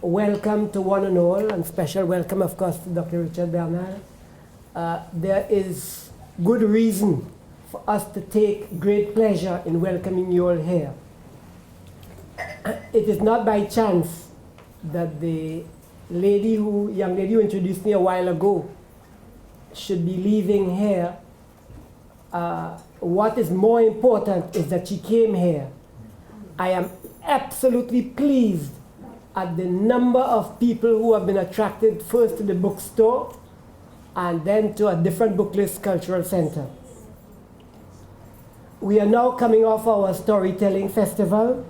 welcome to one and all, and special welcome, of course, to Dr. Richard Bernal. There is good reason for us to take great pleasure in welcoming you all here. It is not by chance that the young lady who introduced me a while ago should be leaving here. What is more important is that she came here. I am absolutely pleased at the number of people who have been attracted first to the bookstore and then to a different Booklist Cultural Center. We are now coming off our storytelling festival.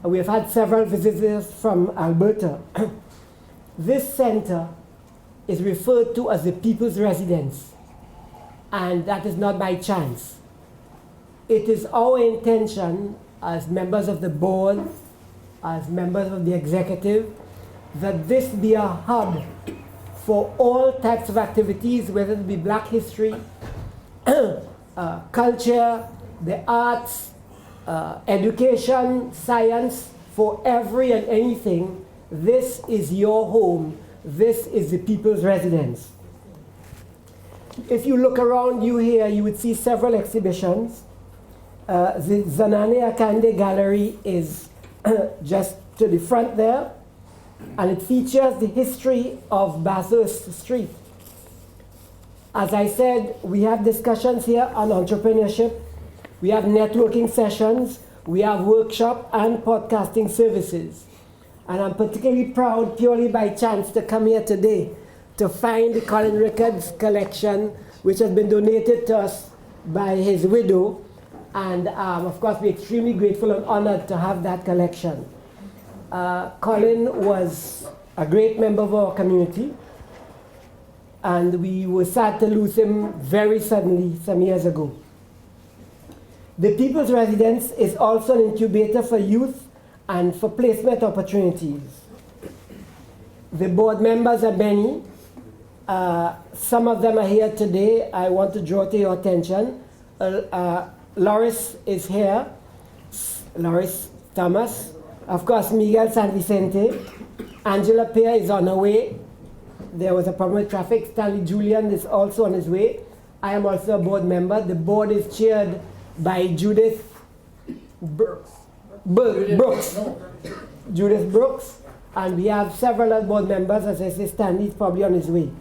We have had several visitors from Alberta. This center is referred to as the People's Residence, and that is not by chance. It is our intention as members of the board, as members of the executive, that this be a hub for all types of activities, whether it be Black history, culture, the arts, education, science, for every and anything. This is your home. This is the People's Residence. If you look around you here, you would see several exhibitions. The Zanane Akande Gallery is just to the front there, and it features the history of Bathurst Street. As I said, we have discussions here on entrepreneurship, we have networking sessions, we have workshop and podcasting services. And I'm particularly proud, purely by chance, to come here today to find the Colin Rickards collection, which has been donated to us by his widow. And of course, we're extremely grateful and honored to have that collection. Colin was a great member of our community, and we were sad to lose him very suddenly some years ago. The People's Residence is also an incubator for youth and for placement opportunities. The board members are many. Some of them are here today. I want to draw to your attention. Loris is here, Loris Thomas. Of course, Miguel San Vicente. Angela Pear is on her way. There was a problem with traffic. Stanley Julian is also on his way. I am also a board member. The board is chaired by Judith Brooks. Judith Brooks. And we have several other board members. As I say, Stanley is probably on his way.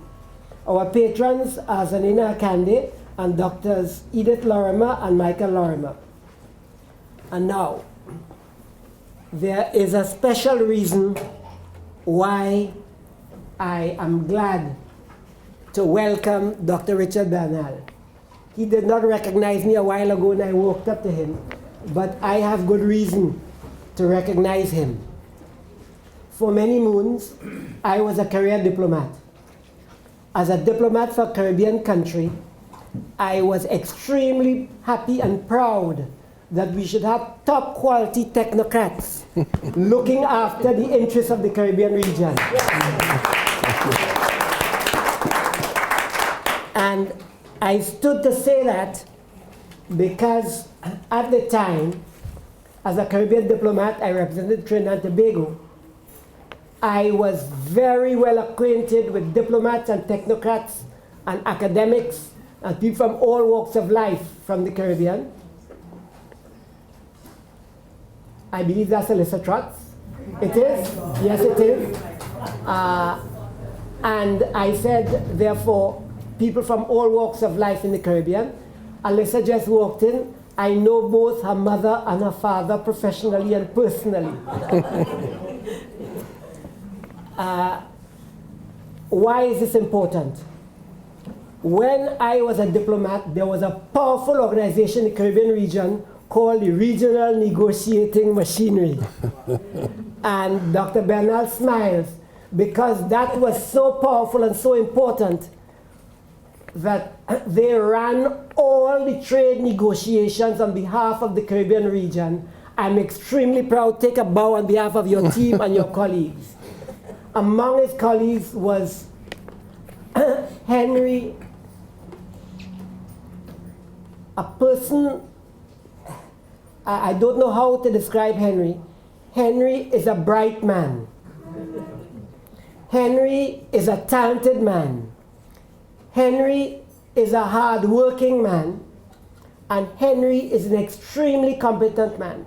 Our patrons are Zanina Akande and Doctors Edith Lorimer and Michael Lorimer. And now, there is a special reason why I am glad to welcome Dr. Richard Bernal. He did not recognize me a while ago when I walked up to him, but I have good reason to recognize him. For many moons, I was a career diplomat. As a diplomat for a Caribbean country, I was extremely happy and proud that we should have top quality technocrats looking after the interests of the Caribbean region. And I stood to say that because at the time, as a Caribbean diplomat, I represented Trinidad and Tobago. I was very well acquainted with diplomats and technocrats and academics and people from all walks of life from the Caribbean. I believe that's Alyssa Trotz. It is? Yes, it is. And I said, therefore, people from all walks of life in the Caribbean. Alyssa just walked in. I know both her mother and her father professionally and personally. Why is this important? When I was a diplomat, there was a powerful organization in the Caribbean region called the Regional Negotiating Machinery. And Dr. Bernal smiles because that was so powerful and so important that they ran all the trade negotiations on behalf of the Caribbean region. I'm extremely proud. Take a bow on behalf of your team and your colleagues. Among his colleagues was Henry, a person, I don't know how to describe Henry. Henry is a bright man. Henry is a talented man. Henry is a hard-working man. And Henry is an extremely competent man.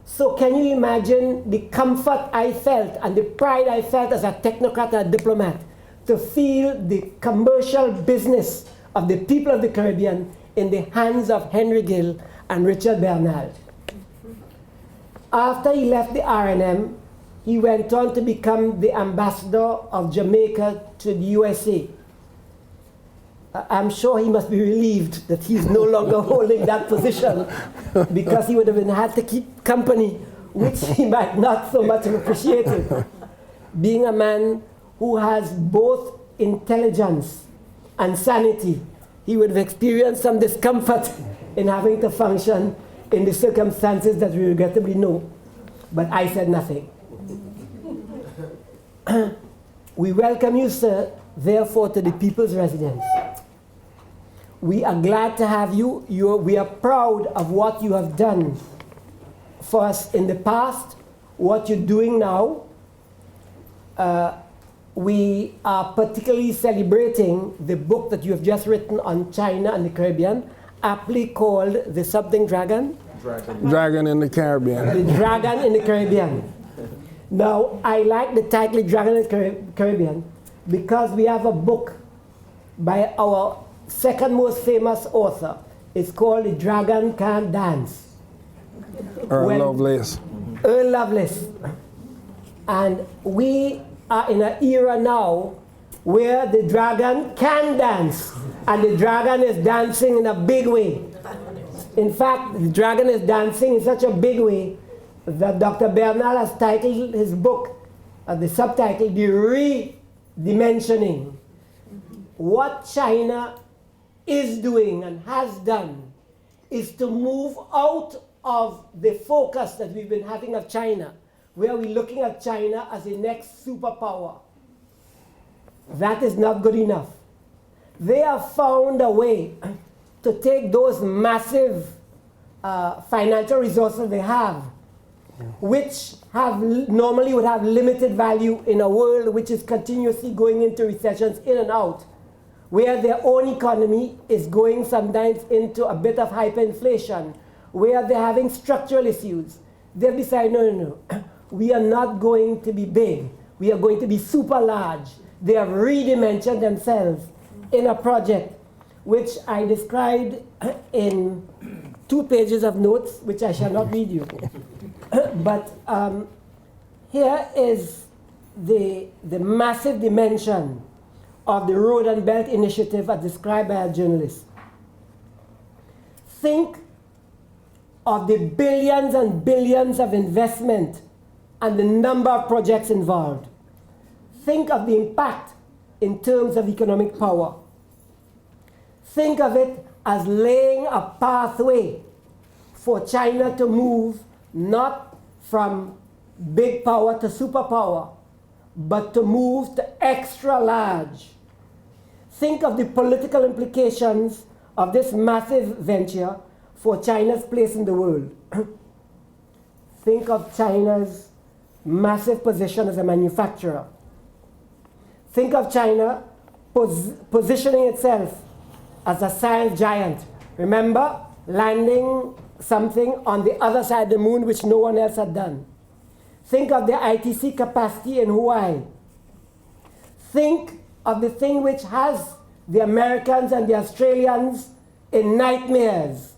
So can you imagine the comfort I felt and the pride I felt as a technocrat and a diplomat to feel the commercial business of the people of the Caribbean in the hands of Henry Gill and Richard Bernal. After he left the RNM, he went on to become the ambassador of Jamaica to the USA. I'm sure he must be relieved that he's no longer holding that position, because he would have had to keep company, which he might not so much have appreciated. Being a man who has both intelligence and sanity, he would have experienced some discomfort in having to function in the circumstances that we regrettably know. But I said nothing. We welcome you, sir, therefore, to the People's Residence. We are glad to have you. We are proud of what you have done for us in the past, what you're doing now. We are particularly celebrating the book that you have just written on China and the Caribbean, aptly called The Something Dragon? Dragon in the Caribbean. The Dragon in the Caribbean. Now, I like the title Dragon in the Caribbean because we have a book by our second most famous author. It's called The Dragon Can't Dance. Earl Lovelace. Earl Lovelace. And we are in an era now where the dragon can dance. And the dragon is dancing in a big way. In fact, the dragon is dancing in such a big way that Dr. Bernal has titled his book, the subtitle, The Redimensioning. What China is doing and has done is to move out of the focus that we've been having of China, where we're looking at China as the next superpower. That is not good enough. They have found a way to take those massive financial resources they have, which normally would have limited value in a world which is continuously going into recessions in and out, where their own economy is going sometimes into a bit of hyperinflation, where they're having structural issues. They've decided, no, we are not going to be big. We are going to be super large. They have redimensioned themselves in a project which I described in 2 pages of notes, which I shall not read you. But here is the massive dimension of the Road and Belt Initiative as described by a journalist. Think of the billions and billions of investment and the number of projects involved. Think of the impact in terms of economic power. Think of it as laying a pathway for China to move not from big power to superpower, but to move to extra large. Think of the political implications of this massive venture for China's place in the world. Think of China's massive position as a manufacturer. Think of China positioning itself as a science giant. Remember, landing something on the other side of the moon which no one else had done. Think of the ITC capacity in Hawaii. Think of the thing which has the Americans and the Australians in nightmares.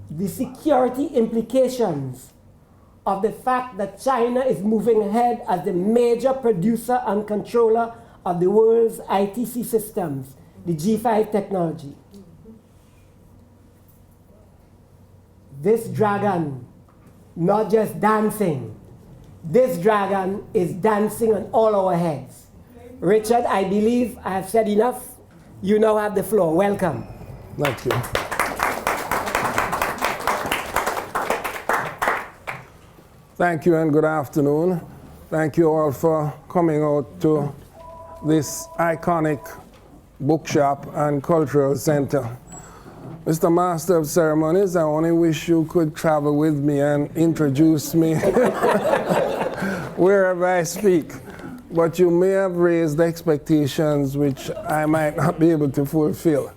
The security implications of the fact that China is moving ahead as the major producer and controller of the world's ITC systems, the G5 technology. This dragon, not just dancing, this dragon is dancing on all our heads. Richard, I believe I have said enough. You now have the floor. Welcome. Thank you. Thank you and good afternoon. Thank you all for coming out to this iconic bookshop and cultural center. Mr. Master of Ceremonies, I only wish you could travel with me and introduce me wherever I speak. but you may have raised expectations which I might not be able to fulfill.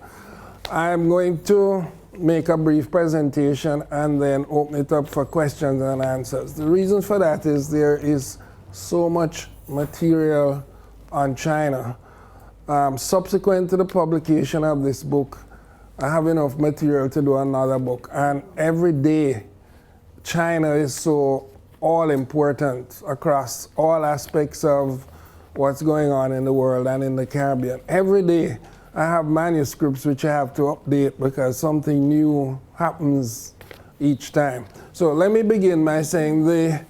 I'm going to make a brief presentation and then open it up for questions and answers. The reason for that is there is so much material on China. Subsequent to the publication of this book, I have enough material to do another book. And every day, China is so all important across all aspects of what's going on in the world and in the Caribbean. Every day, I have manuscripts which I have to update because something new happens each time. So let me begin by saying the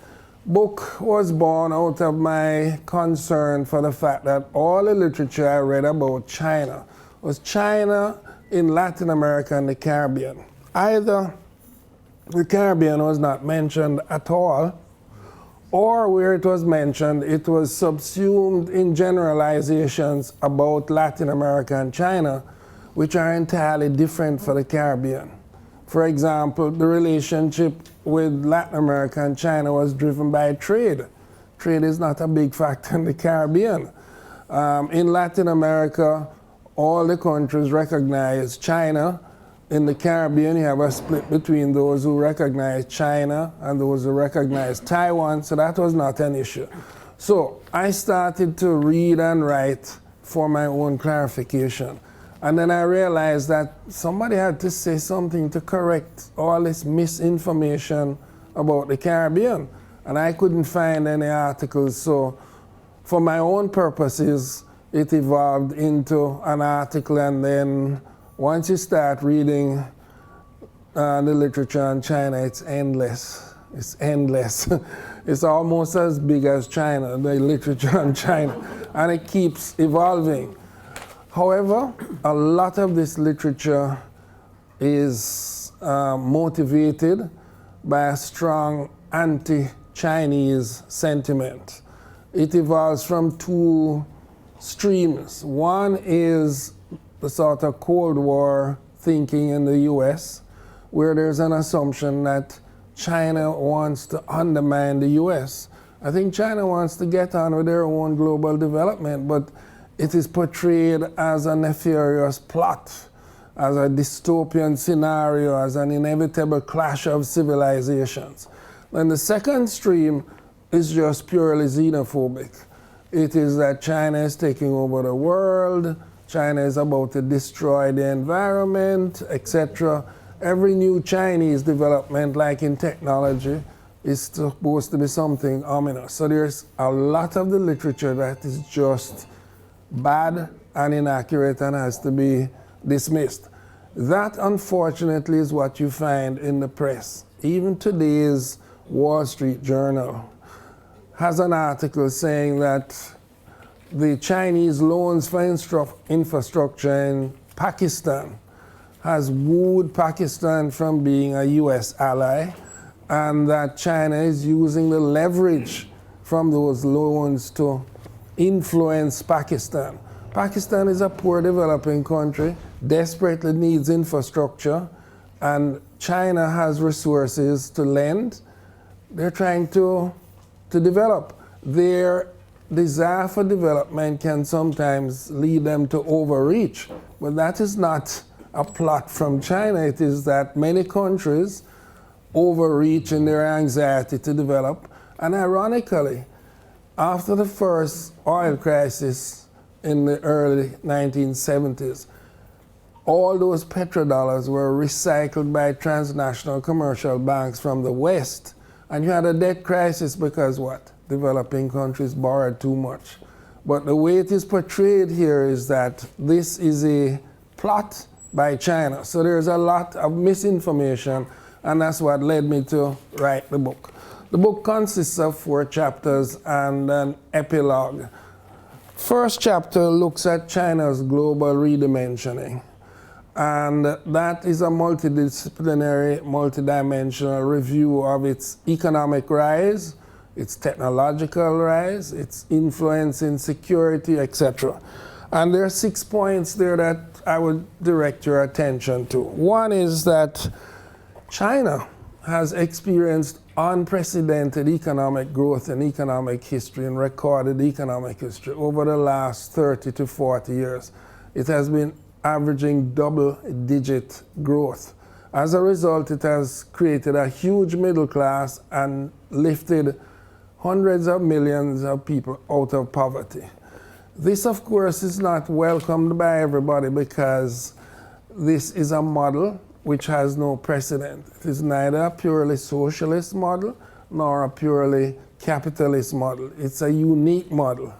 book was born out of my concern for the fact that all the literature I read about China was China in Latin America and the Caribbean. Either the Caribbean was not mentioned at all, or where it was mentioned, it was subsumed in generalizations about Latin America and China, which are entirely different for the Caribbean. For example, the relationship with Latin America and China was driven by trade. Trade is not a big factor in the Caribbean. In Latin America, all the countries recognize China. In the Caribbean, you have a split between those who recognize China and those who recognize Taiwan, so that was not an issue. So I started to read and write for my own clarification. And then I realized that somebody had to say something to correct all this misinformation about the Caribbean. And I couldn't find any articles, so for my own purposes, it evolved into an article, and then once you start reading the literature on China, it's endless. It's endless. It's almost as big as China, the literature on China, and it keeps evolving. However, a lot of this literature is motivated by a strong anti-Chinese sentiment. It evolves from two streams. One is the sort of Cold War thinking in the US, where there's an assumption that China wants to undermine the US. I think China wants to get on with their own global development, but it is portrayed as a nefarious plot, as a dystopian scenario, as an inevitable clash of civilizations. Then the second stream is just purely xenophobic. It is that China is taking over the world, China is about to destroy the environment, etc. Every new Chinese development, like in technology, is supposed to be something ominous. So there's a lot of the literature that is just bad and inaccurate and has to be dismissed. That, unfortunately, is what you find in the press. Even today's Wall Street Journal has an article saying that the Chinese loans for infrastructure in Pakistan has wooed Pakistan from being a US ally, and that China is using the leverage from those loans to influence Pakistan. Pakistan is a poor developing country, desperately needs infrastructure, and China has resources to lend. They're trying to develop. Their desire for development can sometimes lead them to overreach, but that is not a plot from China. It is that many countries overreach in their anxiety to develop, and ironically, after the first oil crisis in the early 1970s, all those petrodollars were recycled by transnational commercial banks from the West. And you had a debt crisis because what? Developing countries borrowed too much. But the way it is portrayed here is that this is a plot by China. So there's a lot of misinformation, and that's what led me to write the book. The book consists of 4 chapters and an epilogue. First chapter looks at China's global redimensioning. And that is a multidisciplinary, multidimensional review of its economic rise, its technological rise, its influence in security, etc. And there are 6 points there that I would direct your attention to. One is that China has experienced unprecedented economic growth in economic history and recorded economic history over the last 30 to 40 years. It has been averaging double-digit growth. As a result, it has created a huge middle class and lifted hundreds of millions of people out of poverty. This, of course, is not welcomed by everybody because this is a model which has no precedent. It is neither a purely socialist model nor a purely capitalist model. It's a unique model.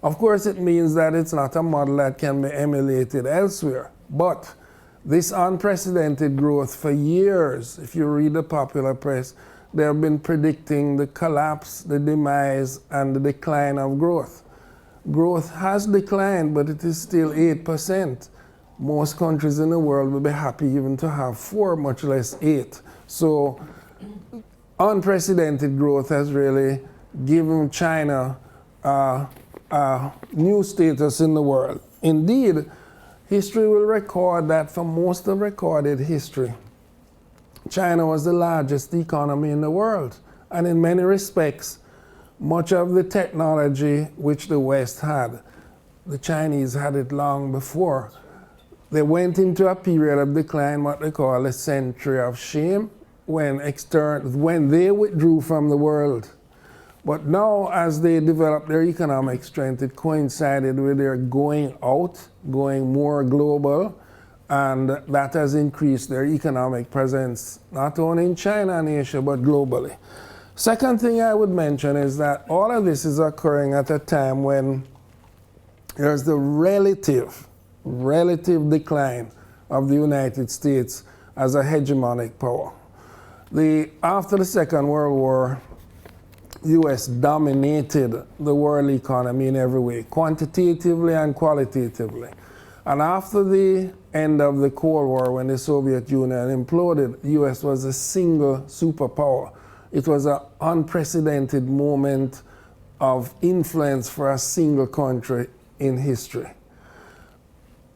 Of course, it means that it's not a model that can be emulated elsewhere. But this unprecedented growth for years, if you read the popular press, they have been predicting the collapse, the demise, and the decline of growth. Growth has declined, but it is still 8%. Most countries in the world will be happy even to have 4, much less 8. So unprecedented growth has really given China a new status in the world. Indeed, history will record that for most of recorded history, China was the largest economy in the world. And in many respects, much of the technology which the West had, the Chinese had it long before. They went into a period of decline, what they call a century of shame, when they withdrew from the world. But now, as they developed their economic strength, it coincided with their going out, going more global, and that has increased their economic presence, not only in China and Asia, but globally. Second thing I would mention is that all of this is occurring at a time when there's the relative decline of the United States as a hegemonic power. After the Second World War, the U.S. dominated the world economy in every way, quantitatively and qualitatively. And after the end of the Cold War, when the Soviet Union imploded, the U.S. was a single superpower. It was an unprecedented moment of influence for a single country in history.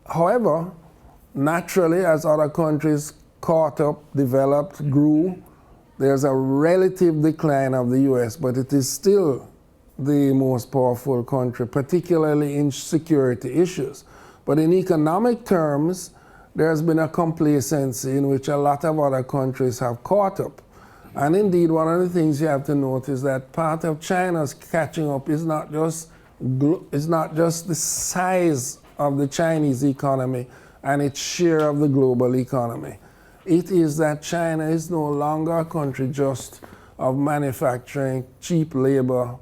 However, naturally, as other countries caught up, developed, grew, there's a relative decline of the US, but it is still the most powerful country, particularly in security issues. But in economic terms, there has been a complacency in which a lot of other countries have caught up. And indeed, one of the things you have to note is that part of China's catching up is not just the size of the Chinese economy and its share of the global economy. It is that China is no longer a country just of manufacturing cheap labor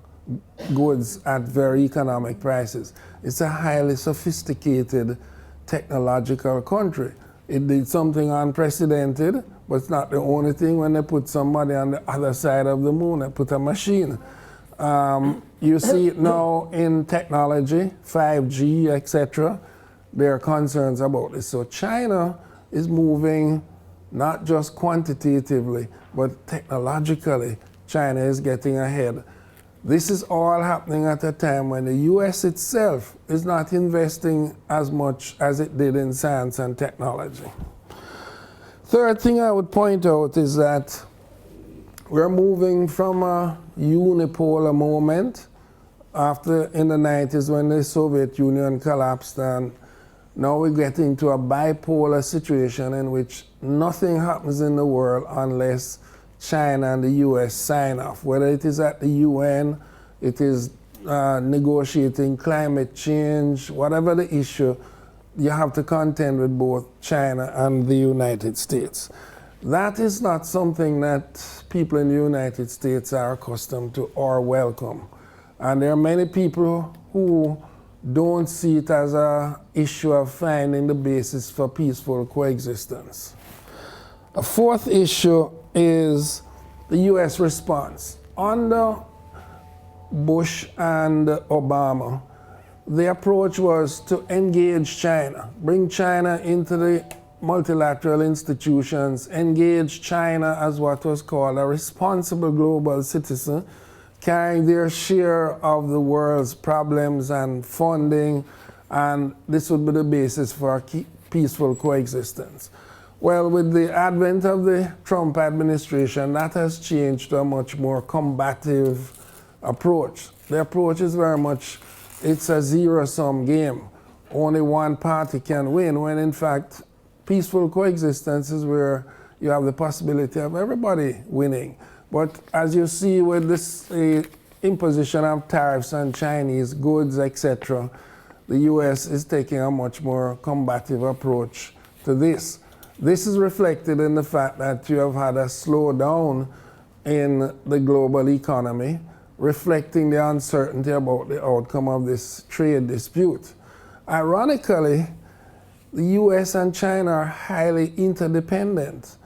goods at very economic prices. It's a highly sophisticated technological country. It did something unprecedented, but it's not the only thing. When they put somebody on the other side of the moon, they put a machine. You see it now in technology, 5G, etc. There are concerns about this. So China is moving not just quantitatively, but technologically. China is getting ahead. This is all happening at a time when the US itself is not investing as much as it did in science and technology. Third thing I would point out is that we're moving from a unipolar moment in the 90s when the Soviet Union collapsed, and now we get into a bipolar situation in which nothing happens in the world unless China and the US sign off. Whether it is at the UN, it is negotiating climate change, whatever the issue, you have to contend with both China and the United States. That is not something that people in the United States are accustomed to or welcome. And there are many people who don't see it as an issue of finding the basis for peaceful coexistence. A fourth issue is the US response. Under Bush and Obama, the approach was to engage China, bring China into the multilateral institutions, engage China as what was called a responsible global citizen, carrying their share of the world's problems and funding, and this would be the basis for a peaceful coexistence. Well, with the advent of the Trump administration, that has changed to a much more combative approach. The approach is very much, it's a zero-sum game. Only one party can win, when in fact, peaceful coexistence is where you have the possibility of everybody winning. But as you see with this imposition of tariffs on Chinese goods, etc., the US is taking a much more combative approach to this. This is reflected in the fact that you have had a slowdown in the global economy, reflecting the uncertainty about the outcome of this trade dispute. Ironically, the US and China are highly interdependent.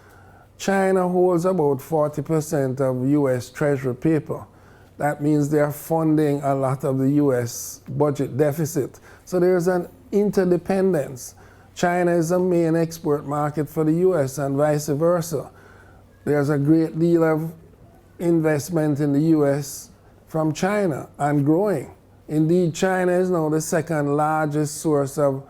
China holds about 40% of US Treasury paper. That means they are funding a lot of the US budget deficit. So there's an interdependence. China is a main export market for the US and vice versa. There's a great deal of investment in the US from China and growing. Indeed, China is now the second largest source of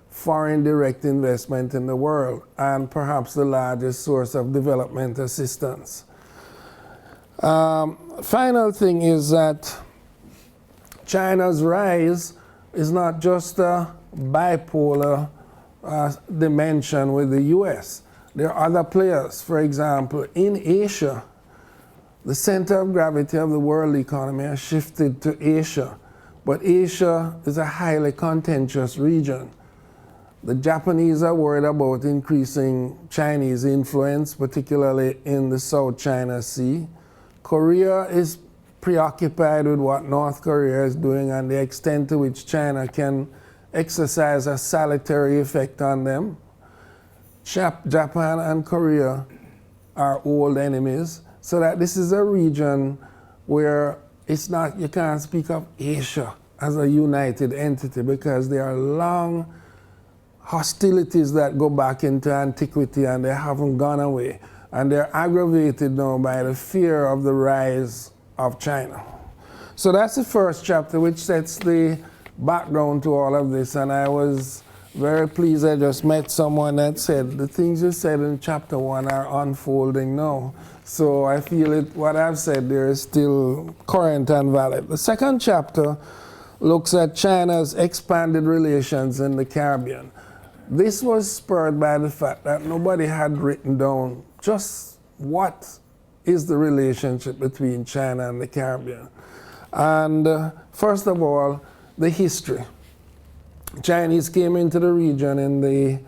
foreign direct investment in the world and perhaps the largest source of development assistance. Final thing is that China's rise is not just a bipolar dimension with the US. There are other players. For example, in Asia, the center of gravity of the world economy has shifted to Asia, but Asia is a highly contentious region. The Japanese are worried about increasing Chinese influence, particularly in the South China Sea. Korea is preoccupied with what North Korea is doing and the extent to which China can exercise a salutary effect on them. Japan and Korea are old enemies, so that this is a region where it's not, you can't speak of Asia as a united entity because there are long hostilities that go back into antiquity and they haven't gone away. And they're aggravated now by the fear of the rise of China. So that's the first chapter, which sets the background to all of this. And I was very pleased. I just met someone that said the things you said in chapter 1 are unfolding now. So I feel what I've said there is still current and valid. The second chapter looks at China's expanded relations in the Caribbean. This was spurred by the fact that nobody had written down just what is the relationship between China and the Caribbean. And first of all, the history. Chinese came into the region in the,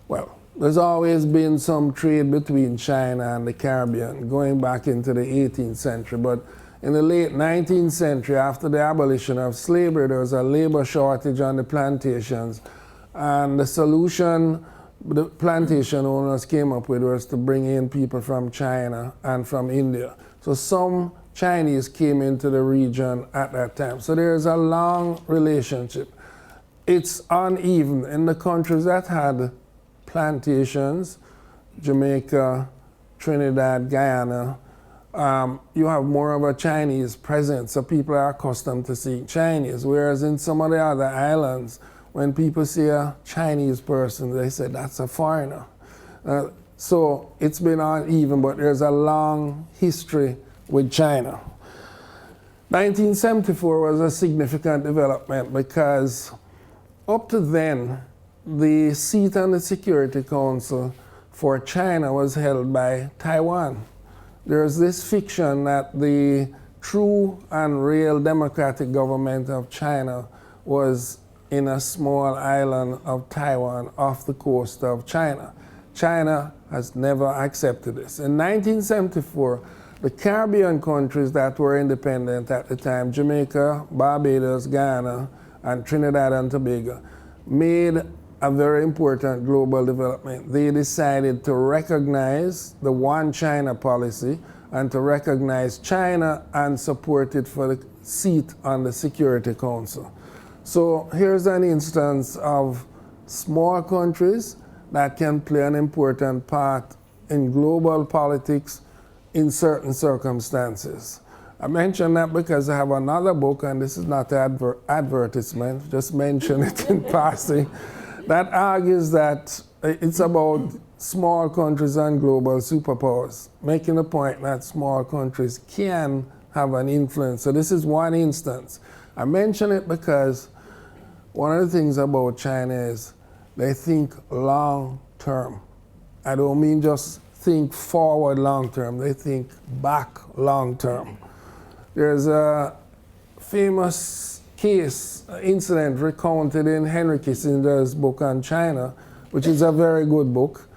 well, there's always been some trade between China and the Caribbean going back into the 18th century, but in the late 19th century, after the abolition of slavery, there was a labor shortage on the plantations. And the solution the plantation owners came up with was to bring in people from China and from India. So some Chinese came into the region at that time. So there's a long relationship. It's uneven in the countries that had plantations, Jamaica, Trinidad, Guyana. You have more of a Chinese presence, so people are accustomed to seeing Chinese. Whereas in some of the other islands, when people see a Chinese person, they say that's a foreigner. So it's been uneven, but there's a long history with China. 1974 was a significant development because up to then, the seat on the Security Council for China was held by Taiwan. There's this fiction that the true and real democratic government of China was in a small island of Taiwan off the coast of China. China has never accepted this. In 1974, the Caribbean countries that were independent at the time, Jamaica, Barbados, Guyana, and Trinidad and Tobago, made a very important global development. They decided to recognize the One China policy and to recognize China and support it for the seat on the Security Council. So here's an instance of small countries that can play an important part in global politics in certain circumstances. I mention that because I have another book, and this is not an advertisement, just mention it in passing, that argues that it's about small countries and global superpowers, making the point that small countries can have an influence. So this is one instance. I mention it because one of the things about China is they think long term. I don't mean just think forward long term, they think back long term. There's a famous case, incident recounted in Henry Kissinger's book on China, which is a very good book,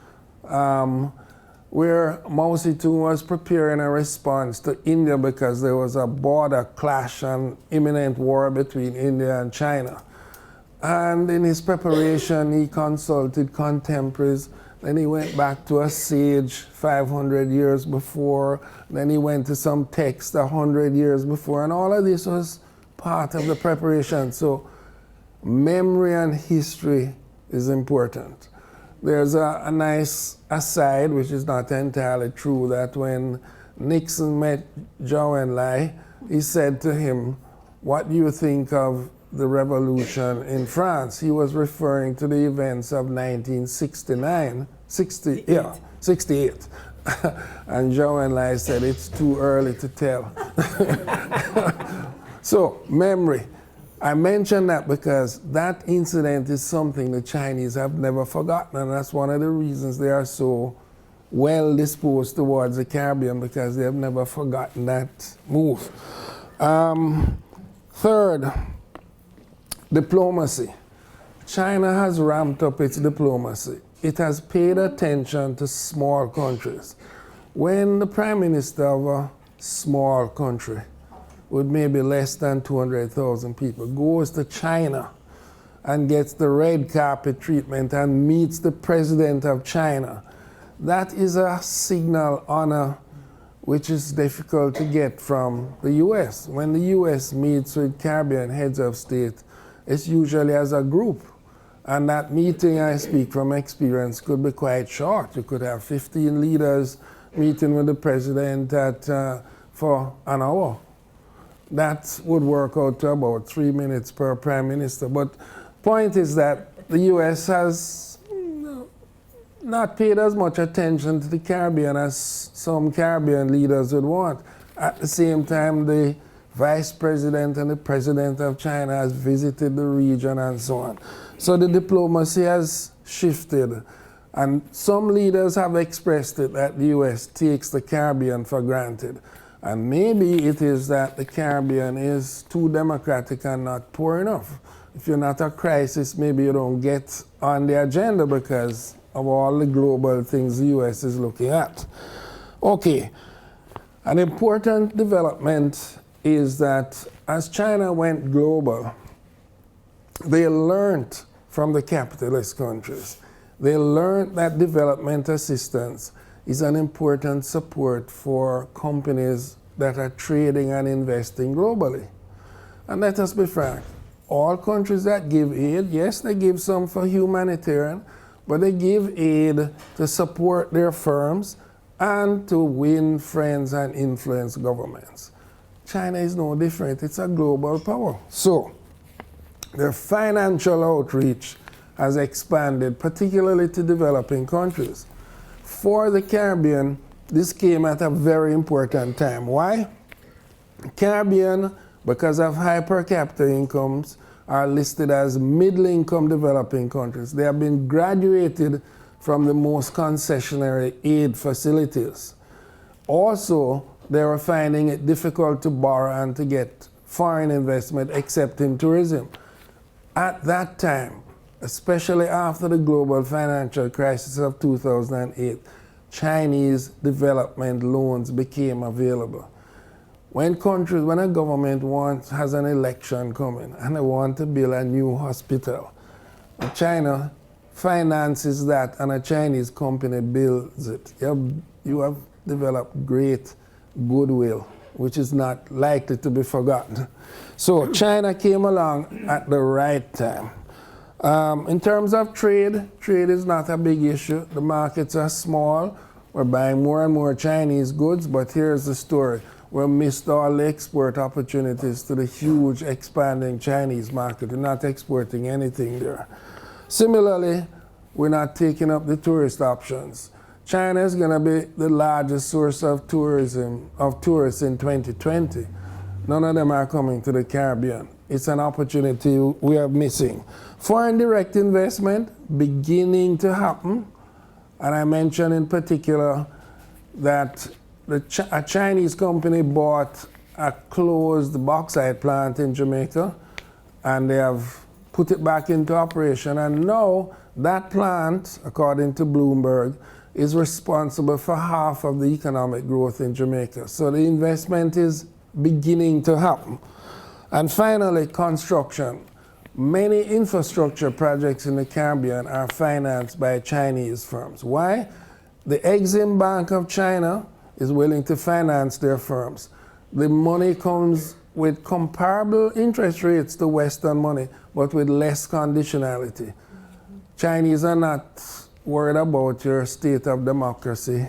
where Mao Zedong was preparing a response to India because there was a border clash and imminent war between India and China. And in his preparation, he consulted contemporaries. Then he went back to a sage 500 years before. Then he went to some text 100 years before. And all of this was part of the preparation. So memory and history is important. There's a nice aside, which is not entirely true, that when Nixon met Zhou Enlai, he said to him, "What do you think of the revolution in France?" He was referring to the events of 1969, 68. And Zhou Enlai said, "It's too early to tell." So, memory. I mention that because that incident is something the Chinese have never forgotten, and that's one of the reasons they are so well disposed towards the Caribbean, because they have never forgotten that move. Third, diplomacy. China has ramped up its diplomacy. It has paid attention to small countries. When the Prime Minister of a small country with maybe less than 200,000 people goes to China and gets the red carpet treatment and meets the president of China, that is a signal honor which is difficult to get from the US. When the US meets with Caribbean heads of state, it's usually as a group. And that meeting, I speak from experience, could be quite short. You could have 15 leaders meeting with the president for an hour. That would work out to about 3 minutes per prime minister. But point is that the US has not paid as much attention to the Caribbean as some Caribbean leaders would want. At the same time, the vice president and the president of China has visited the region and so on. So the diplomacy has shifted. And some leaders have expressed it that the US takes the Caribbean for granted. And maybe it is that the Caribbean is too democratic and not poor enough. If you're not a crisis, maybe you don't get on the agenda because of all the global things the US is looking at. Okay, an important development is that as China went global, they learned from the capitalist countries. They learned that development assistance is an important support for companies that are trading and investing globally. And let us be frank, all countries that give aid, yes, they give some for humanitarian, but they give aid to support their firms and to win friends and influence governments. China is no different, it's a global power. So, their financial outreach has expanded, particularly to developing countries. For the Caribbean, this came at a very important time. Why? Caribbean, because of high per capita incomes, are listed as middle-income developing countries. They have been graduated from the most concessionary aid facilities. Also, they are finding it difficult to borrow and to get foreign investment except in tourism. At that time, especially after the global financial crisis of 2008, Chinese development loans became available. When a government has an election coming and they want to build a new hospital, China finances that and a Chinese company builds it. You have developed great goodwill, which is not likely to be forgotten. So China came along at the right time. In terms of trade is not a big issue. The markets are small. We're buying more and more Chinese goods, but here's the story. We missed all the export opportunities to the huge expanding Chinese market. We're not exporting anything there. Similarly, we're not taking up the tourist options. China is going to be the largest source of tourism, of tourists in 2020. None of them are coming to the Caribbean. It's an opportunity we are missing. Foreign direct investment beginning to happen. And I mentioned in particular that a Chinese company bought a closed bauxite plant in Jamaica, and they have put it back into operation. And now that plant, according to Bloomberg, is responsible for half of the economic growth in Jamaica. So the investment is beginning to happen. And finally, construction. Many infrastructure projects in the Caribbean are financed by Chinese firms. Why? The Exim Bank of China is willing to finance their firms. The money comes with comparable interest rates to Western money, but with less conditionality. Chinese are not worried about your state of democracy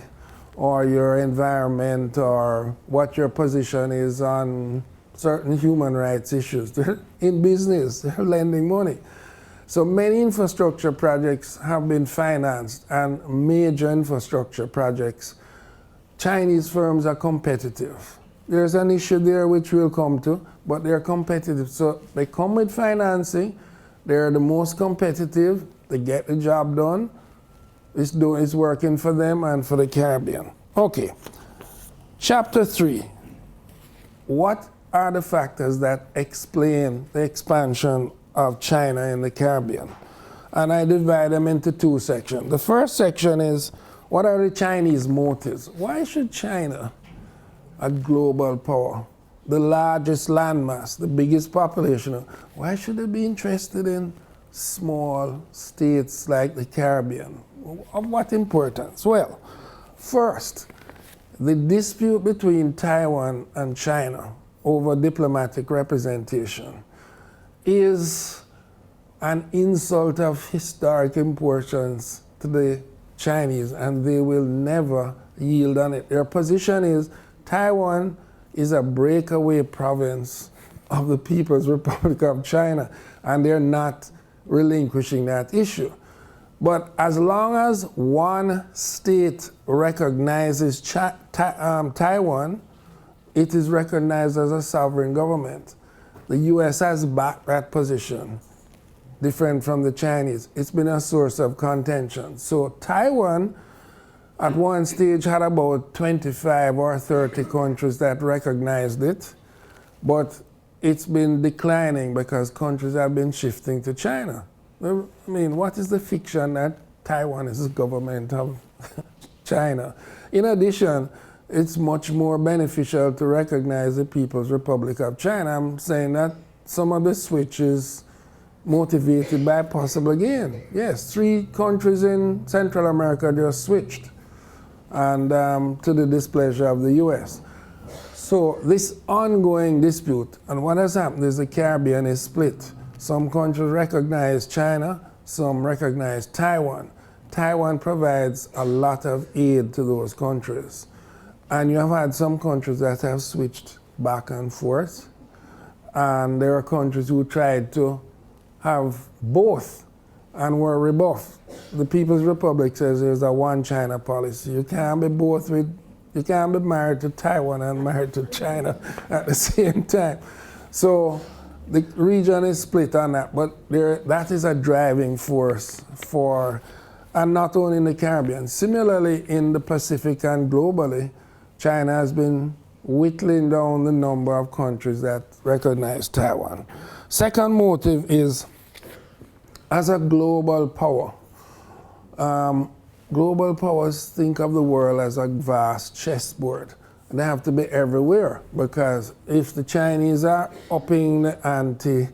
or your environment or what your position is on certain human rights issues. They're in business, they're lending money. So many infrastructure projects have been financed, and major infrastructure projects, Chinese firms are competitive. There's an issue there which we'll come to, but they're competitive. So they come with financing, they're the most competitive, they get the job done, it's working for them and for the Caribbean. Okay, chapter 3. What are the factors that explain the expansion of China in the Caribbean? And I divide them into two sections. The first section is, what are the Chinese motives? Why should China, a global power, the largest landmass, the biggest population, why should they be interested in small states like the Caribbean? Of what importance? Well, first, the dispute between Taiwan and China over diplomatic representation is an insult of historic importance to the Chinese, and they will never yield on it. Their position is Taiwan is a breakaway province of the People's Republic of China, and they're not relinquishing that issue. But as long as one state recognizes Taiwan, it is recognized as a sovereign government. The US has backed that position, different from the Chinese. It's been a source of contention. So Taiwan, at one stage, had about 25 or 30 countries that recognized it, but it's been declining because countries have been shifting to China. I mean, what is the fiction that Taiwan is the government of China? In addition, it's much more beneficial to recognize the People's Republic of China. I'm saying that some of the switch is motivated by possible gain. Yes, 3 countries in Central America just switched, and to the displeasure of the US. So this ongoing dispute, and what has happened is the Caribbean is split. Some countries recognize China, some recognize Taiwan. Taiwan provides a lot of aid to those countries. And you have had some countries that have switched back and forth. And there are countries who tried to have both and were rebuffed. The People's Republic says there's a one China policy. You can't be married to Taiwan and married to China at the same time. So the region is split on that, but that is a driving force for, and not only in the Caribbean. Similarly, in the Pacific and globally, China has been whittling down the number of countries that recognize Taiwan. Second motive is, as a global power, global powers think of the world as a vast chessboard. They have to be everywhere, because if the Chinese are upping the ante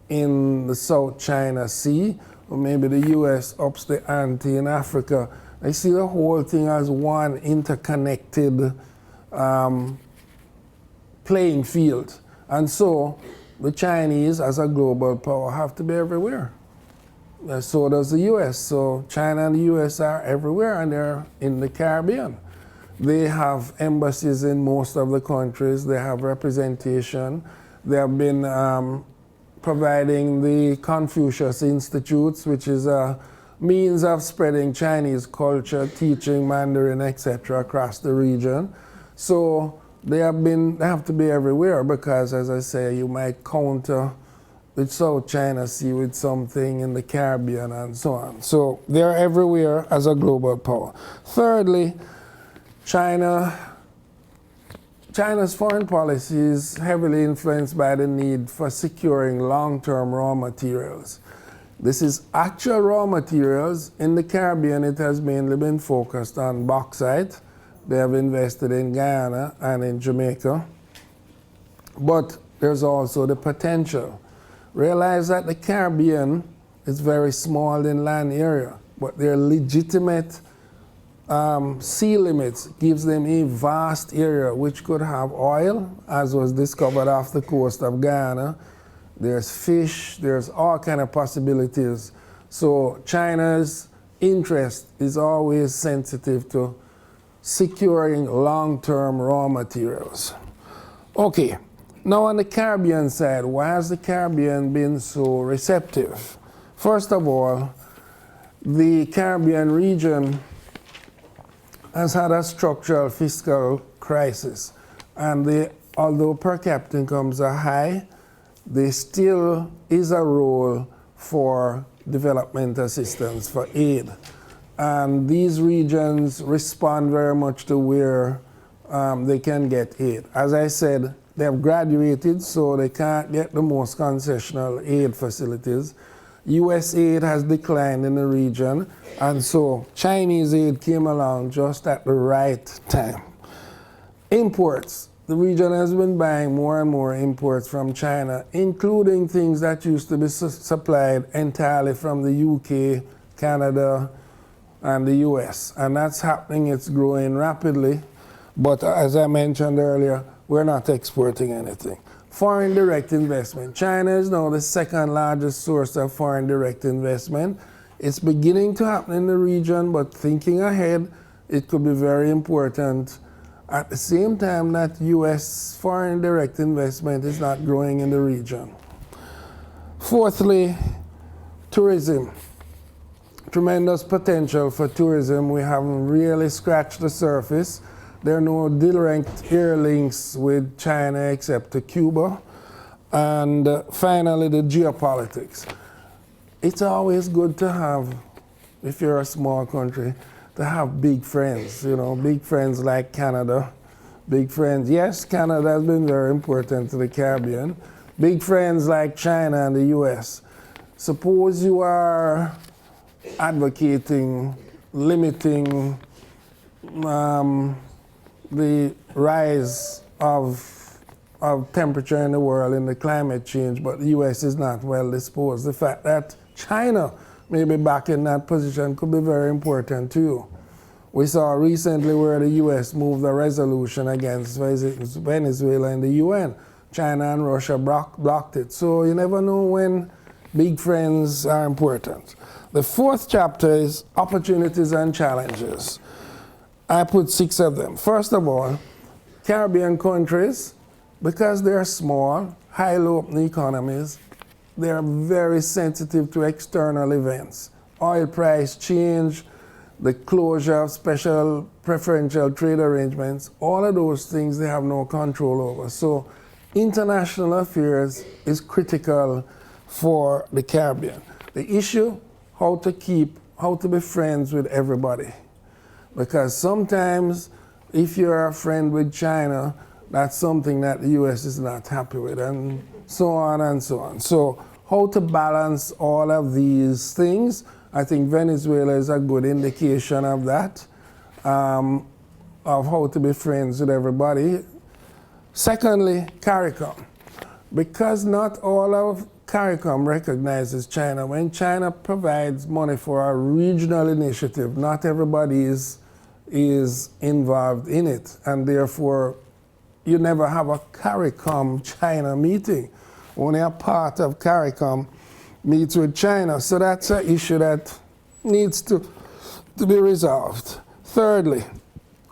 in the South China Sea, or maybe the US ups the ante in Africa, I see the whole thing as one interconnected playing field. And so the Chinese, as a global power, have to be everywhere. So does the US. So China and the US are everywhere, and they're in the Caribbean. They have embassies in most of the countries. They have representation. They have been providing the Confucius Institutes, which is a means of spreading Chinese culture, teaching Mandarin, etc. across the region. So they have to be everywhere because, as I say, you might counter with South China Sea with something in the Caribbean and so on. So they're everywhere as a global power. Thirdly, China's foreign policy is heavily influenced by the need for securing long-term raw materials. This is actual raw materials. In the Caribbean, it has mainly been focused on bauxite. They have invested in Guyana and in Jamaica. But there's also the potential. Realize that the Caribbean is very small in land area, but their legitimate sea limits gives them a vast area which could have oil, as was discovered off the coast of Guyana. There's fish, there's all kind of possibilities. So China's interest is always sensitive to securing long-term raw materials. Okay, now on the Caribbean side, why has the Caribbean been so receptive? First of all, the Caribbean region has had a structural fiscal crisis, and although per capita incomes are high, there still is a role for development assistance, for aid. And these regions respond very much to where they can get aid. As I said, they have graduated, so they can't get the most concessional aid facilities. US aid has declined in the region, and so Chinese aid came along just at the right time. Imports. The region has been buying more and more imports from China, including things that used to be supplied entirely from the UK, Canada, and the US. And that's happening, it's growing rapidly. But as I mentioned earlier, we're not exporting anything. Foreign direct investment. China is now the second largest source of foreign direct investment. It's beginning to happen in the region, but thinking ahead, it could be very important. At the same time that US foreign direct investment is not growing in the region. Fourthly, tourism. Tremendous potential for tourism. We haven't really scratched the surface. There are no direct air links with China except to Cuba. And finally, the geopolitics. It's always good to have, if you're a small country, to have big friends, big friends like Canada, big friends. Yes, Canada has been very important to the Caribbean. Big friends like China and the US. Suppose you are advocating limiting the rise of temperature in the world in the climate change, but the US is not well disposed. The fact that China may be back in that position could be very important too. We saw recently where the US moved a resolution against Venezuela in the UN. China and Russia blocked it. So you never know when big friends are important. The fourth chapter is opportunities and challenges. I put 6 of them. First of all, Caribbean countries, because they're small, highly open economies, they are very sensitive to external events. Oil price change, the closure of special preferential trade arrangements, all of those things they have no control over. So international affairs is critical for the Caribbean. The issue, how to be friends with everybody. Because sometimes if you're a friend with China, that's something that the US is not happy with, and so on and so on. So how to balance all of these things, I think Venezuela is a good indication of that, of how to be friends with everybody. Secondly, CARICOM. Because not all of CARICOM recognizes China. When China provides money for a regional initiative, not everybody is involved in it, and therefore you never have a CARICOM China meeting. Only a part of CARICOM meets with China. So that's an issue that needs to be resolved. Thirdly,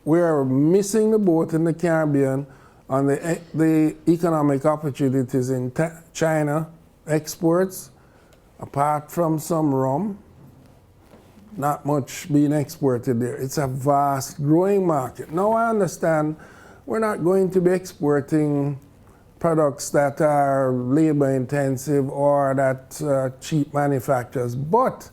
we are missing the boat in the Caribbean on the economic opportunities in China exports, apart from some rum. not much being exported there. It's a vast growing market. Now I understand we're not going to be exporting products that are labor intensive or that cheap manufacturers, but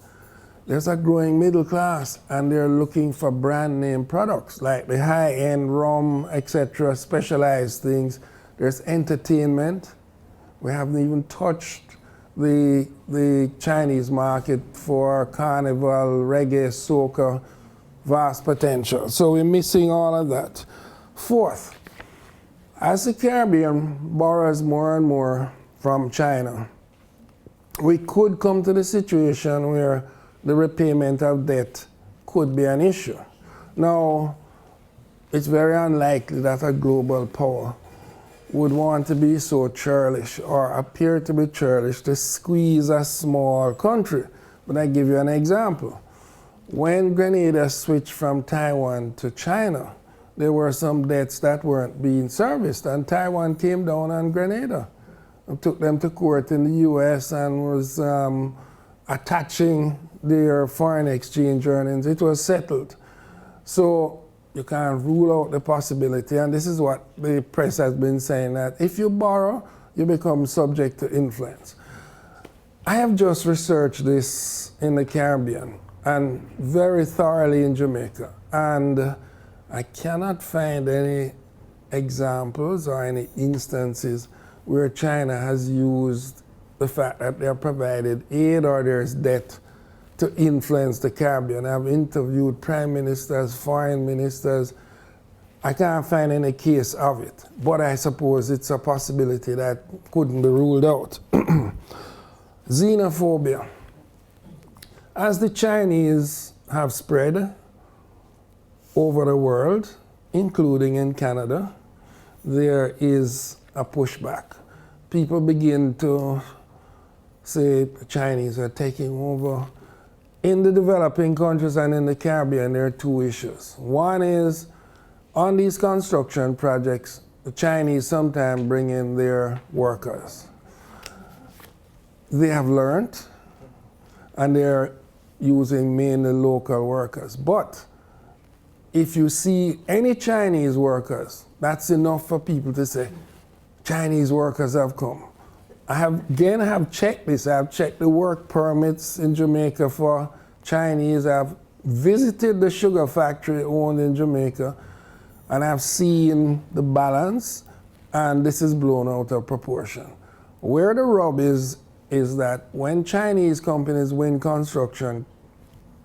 there's a growing middle class and they're looking for brand name products like the high-end rum, etc., specialized things. There's entertainment. We haven't even touched the Chinese market for carnival, reggae, soca, vast potential. So we're missing all of that. Fourth, as the Caribbean borrows more and more from China, we could come to the situation where the repayment of debt could be an issue. Now, it's very unlikely that a global power would want to be so churlish or appear to be churlish to squeeze a small country. But I give you an example. When Grenada switched from Taiwan to China, there were some debts that weren't being serviced, and Taiwan came down on Grenada and took them to court in the US and was attaching their foreign exchange earnings. It was settled. So you can't rule out the possibility, and this is what the press has been saying, that if you borrow, you become subject to influence. I have just researched this in the Caribbean and very thoroughly in Jamaica, and I cannot find any examples or any instances where China has used the fact that they're provided aid or there's debt to influence the Caribbean. I've interviewed prime ministers, foreign ministers. I can't find any case of it, but I suppose it's a possibility that couldn't be ruled out. Xenophobia. As the Chinese have spread over the world, including in Canada, there is a pushback. People begin to say the Chinese are taking over. In the developing countries and in the Caribbean, there are two issues. One is, on these construction projects, the Chinese sometimes bring in their workers. They have learned, and they're using mainly local workers. But if you see any Chinese workers, that's enough for people to say, Chinese workers have come. I have checked this. I've checked the work permits in Jamaica for Chinese. I've visited the sugar factory owned in Jamaica, and I've seen the balance, and this is blown out of proportion. Where the rub is that when Chinese companies win construction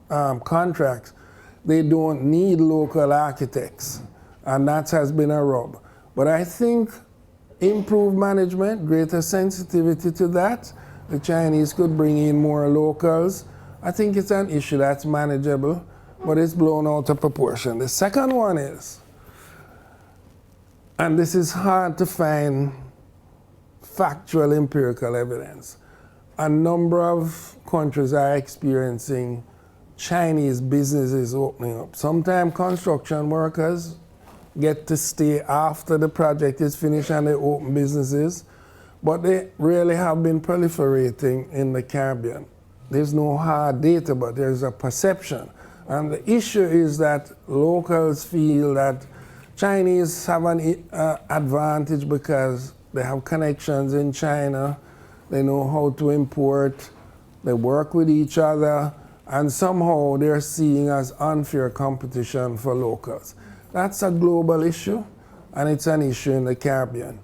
contracts, they don't need local architects, and that has been a rub. But I think improved management, greater sensitivity to that, the Chinese could bring in more locals. I think it's an issue that's manageable, but it's blown out of proportion. The second one is, and this is hard to find factual empirical evidence, a number of countries are experiencing Chinese businesses opening up. Sometimes construction workers get to stay after the project is finished and they open businesses, but they really have been proliferating in the Caribbean. There's no hard data, but there's a perception. And the issue is that locals feel that Chinese have an advantage because they have connections in China, they know how to import, they work with each other, and somehow they're seen as unfair competition for locals. That's a global issue, and it's an issue in the Caribbean.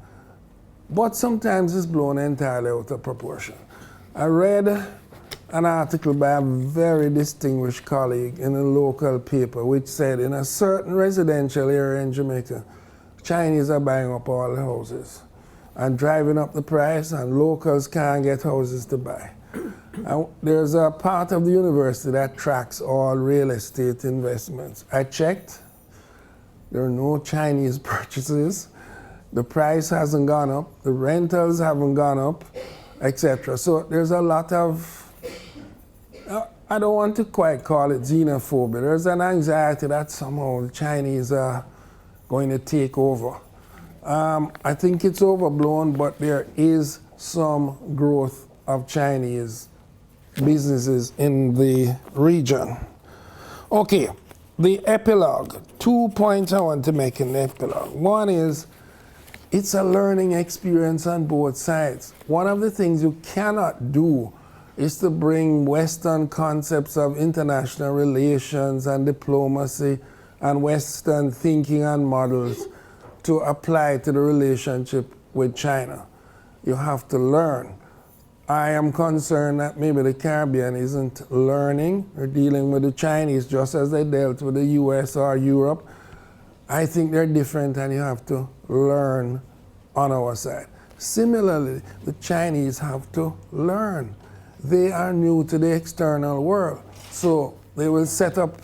But sometimes it's blown entirely out of proportion. I read an article by a very distinguished colleague in a local paper which said in a certain residential area in Jamaica, Chinese are buying up all the houses and driving up the price, and locals can't get houses to buy. There's a part of the university that tracks all real estate investments. I checked. There are no Chinese purchases. The price hasn't gone up. The rentals haven't gone up, etc. So there's a lot of, I don't want to quite call it xenophobia. There's an anxiety that somehow the Chinese are going to take over. I think it's overblown, but there is some growth of Chinese businesses in the region. Okay, the epilogue. 2 points I want to make in the epilogue. One is, it's a learning experience on both sides. One of the things you cannot do is to bring Western concepts of international relations and diplomacy and Western thinking and models to apply to the relationship with China. You have to learn. I am concerned that maybe the Caribbean isn't learning or dealing with the Chinese just as they dealt with the US or Europe. I think they're different and you have to learn on our side. Similarly, the Chinese have to learn. They are new to the external world. So they will set up,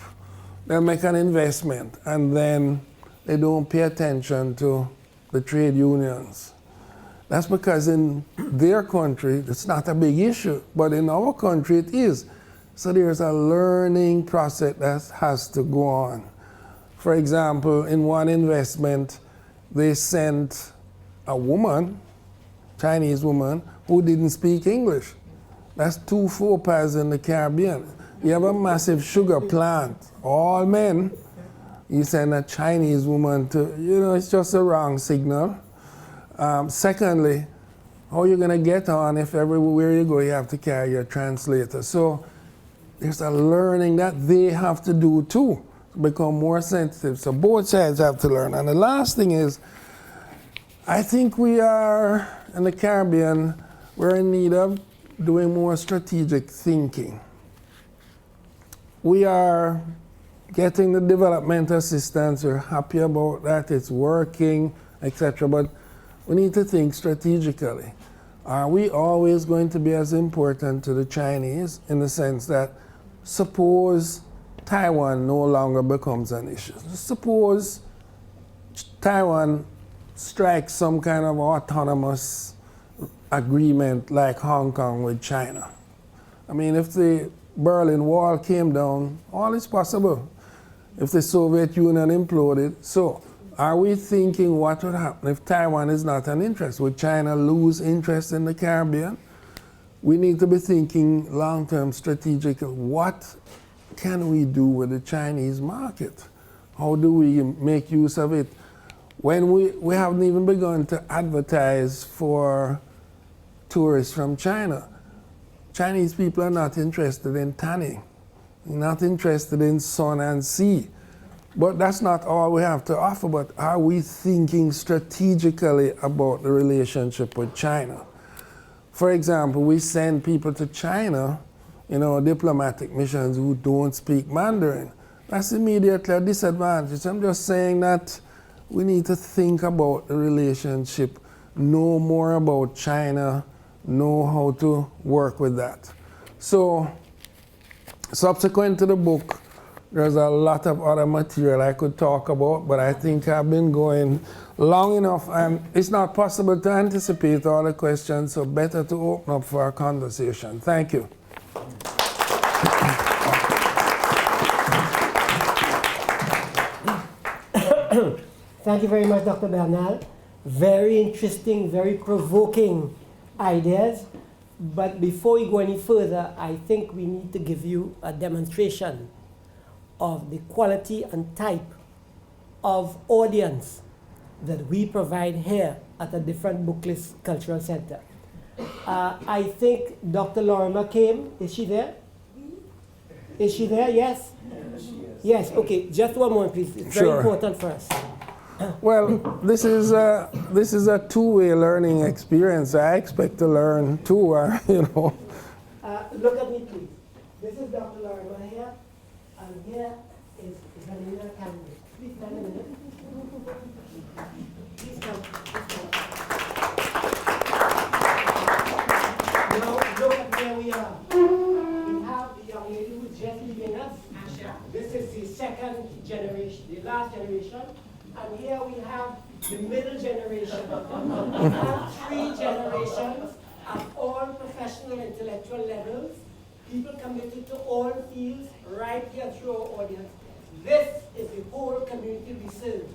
they'll make an investment and then they don't pay attention to the trade unions. That's because in their country, it's not a big issue, but in our country it is. So there's a learning process that has to go on. For example, in one investment, they sent a woman, Chinese woman, who didn't speak English. That's 2 faux pas in the Caribbean. You have a massive sugar plant, all men. You send a Chinese woman to, it's just a wrong signal. Secondly, how are you going to get on if everywhere you go you have to carry your translator? So there's a learning that they have to do too, to become more sensitive. So both sides have to learn. And the last thing is, I think we are, in the Caribbean, we're in need of doing more strategic thinking. We are getting the development assistance, we're happy about that, it's working, etc. But we need to think strategically. Are we always going to be as important to the Chinese in the sense that suppose Taiwan no longer becomes an issue? Suppose Taiwan strikes some kind of autonomous agreement like Hong Kong with China. I mean, if the Berlin Wall came down, all is possible. If the Soviet Union imploded, so are we thinking what would happen if Taiwan is not an interest? Would China lose interest in the Caribbean? We need to be thinking long-term strategically. What can we do with the Chinese market? How do we make use of it? When we haven't even begun to advertise for tourists from China. Chinese people are not interested in tanning, not interested in sun and sea. But that's not all we have to offer, but are we thinking strategically about the relationship with China? For example, we send people to China, diplomatic missions who don't speak Mandarin. That's immediately a disadvantage. I'm just saying that we need to think about the relationship, know more about China, know how to work with that. So, subsequent to the book, there's a lot of other material I could talk about, but I think I've been going long enough, and it's not possible to anticipate all the questions, so better to open up for a conversation. Thank you. Thank you very much, Dr. Bernal. Very interesting, very provoking ideas. But before we go any further, I think we need to give you a demonstration of the quality and type of audience that we provide here at the Different Booklist Cultural Center. I think Dr. Lorimer came. Is she there? Is she there? Yes? Yes, okay. Just one moment, please. It's very important for us. Well, this is a two-way learning experience. I expect to learn too, Look at me, please. This is Dr. Lorimer here, and here is Vanilla Cameron. Please stand a minute. Please come. Now, look at where we are. We have the young lady who's just leaving us. This is the second generation, the last generation. And here we have the middle generation. We have 3 generations at all professional intellectual levels, people committed to all fields right here through our audience. This is the whole community we serve.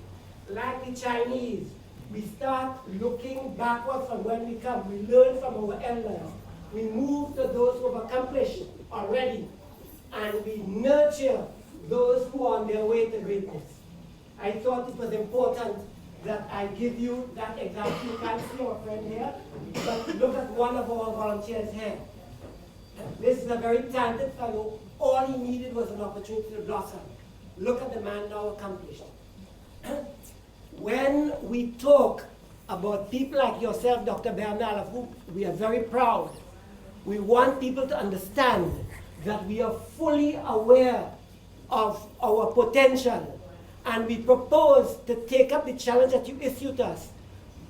Like the Chinese, we start looking backward from when we come. We learn from our elders. We move to those who have accomplished already. And we nurture those who are on their way to greatness. I thought it was important that I give you that example. You can't see our friend here, but look at one of our volunteers here. This is a very talented fellow. All he needed was an opportunity to blossom. Look at the man now accomplished. When we talk about people like yourself, Dr. Bernal, of whom we are very proud, we want people to understand that we are fully aware of our potential, and we propose to take up the challenge that you issue to us,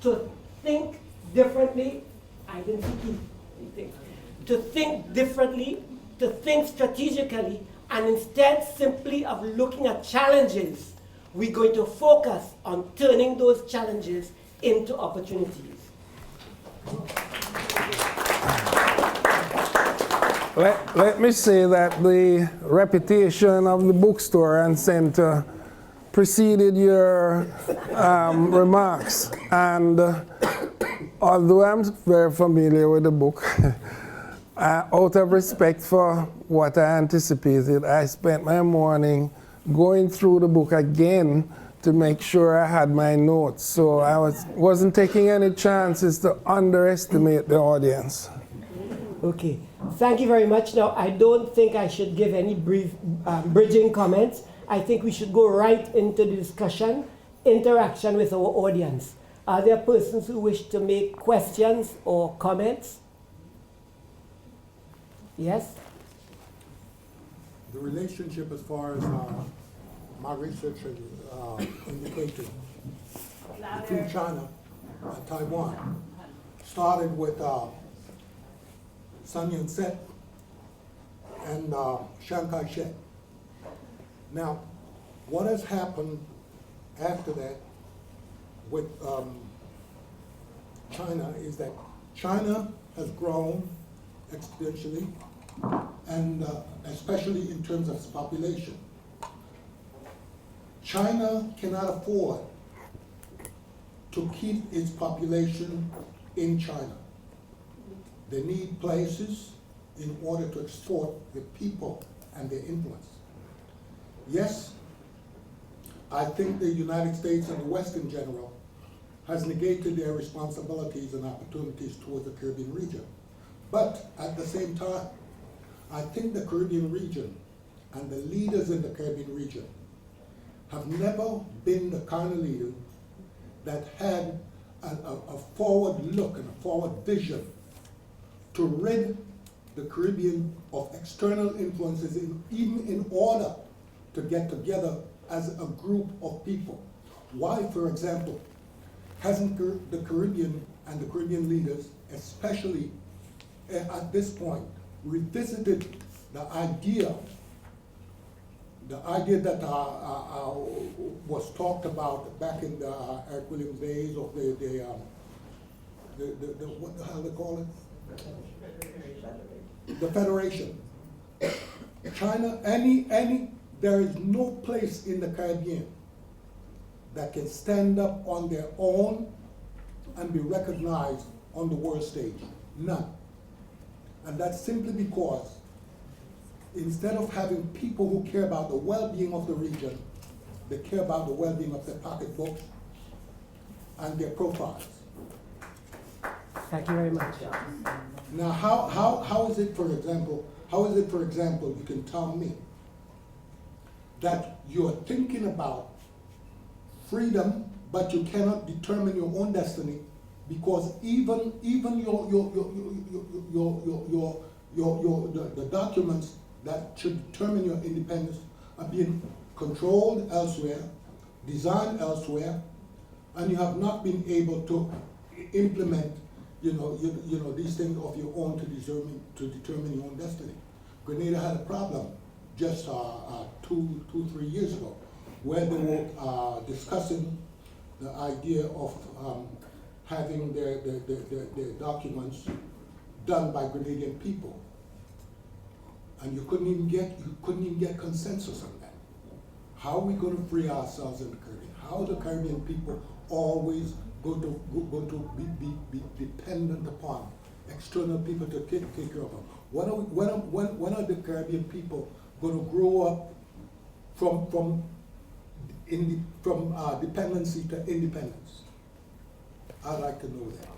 to think differently. I didn't think. To think differently, to think strategically, and instead simply of looking at challenges, we're going to focus on turning those challenges into opportunities. Let me say that the reputation of the bookstore and center preceded your remarks. And although I'm very familiar with the book, out of respect for what I anticipated, I spent my morning going through the book again to make sure I had my notes. So I wasn't taking any chances to underestimate the audience. Okay, thank you very much. Now, I don't think I should give any brief bridging comments. I think we should go right into the discussion, interaction with our audience. Are there persons who wish to make questions or comments? Yes? The relationship, as far as my research has indicated, between China and Taiwan started with Sun Yat-sen and Chiang Kai-shek. Now, what has happened after that with China is that China has grown exponentially, and especially in terms of its population. China cannot afford to keep its population in China. They need places in order to export the people and their influence. Yes, I think the United States and the West in general has negated their responsibilities and opportunities towards the Caribbean region. But at the same time, I think the Caribbean region and the leaders in the Caribbean region have never been the kind of leader that had a forward look and a forward vision to rid the Caribbean of external influences, even in order to get together as a group of people. Why, for example, hasn't the Caribbean and the Caribbean leaders, especially at this point, revisited the idea that was talked about back in the Eric Williams days of the what the hell they call it? The Federation. China, there is no place in the Caribbean that can stand up on their own and be recognized on the world stage. None. And that's simply because instead of having people who care about the well-being of the region, they care about the well-being of their pocketbooks and their profiles. Thank you very much. Now, how is it, for example, you can tell me that you're thinking about freedom, but you cannot determine your own destiny because even the documents that should determine your independence are being controlled elsewhere, designed elsewhere, and you have not been able to implement, these things of your own to determine your own destiny. Grenada had a problem just 3 years ago, where they were discussing the idea of having their documents done by Grenadian people, and you couldn't even get consensus on that. How are we going to free ourselves in the Caribbean? How are the Caribbean people always going to be dependent upon external people to take care of them? When are the Caribbean people going to grow up from dependency to independence? I'd like to know that.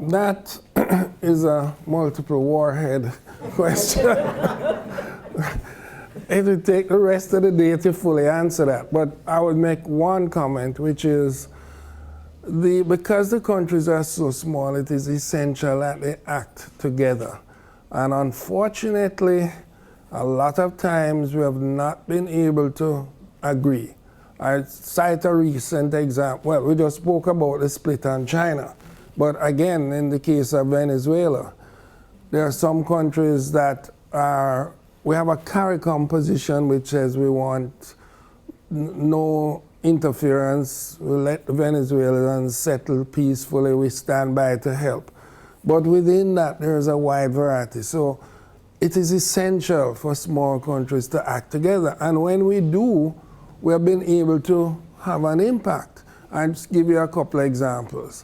That is a multiple warhead question. It would take the rest of the day to fully answer that. But I would make one comment, which is because the countries are so small, it is essential that they act together. And unfortunately, a lot of times we have not been able to agree. I cite a recent example. Well, we just spoke about the split on China. But again, in the case of Venezuela, there are some countries that we have a CARICOM position which says we want no interference, we let the Venezuelans settle peacefully, we stand by to help. But within that, there is a wide variety. So it is essential for small countries to act together. And when we do, we have been able to have an impact. I'll just give you a couple of examples.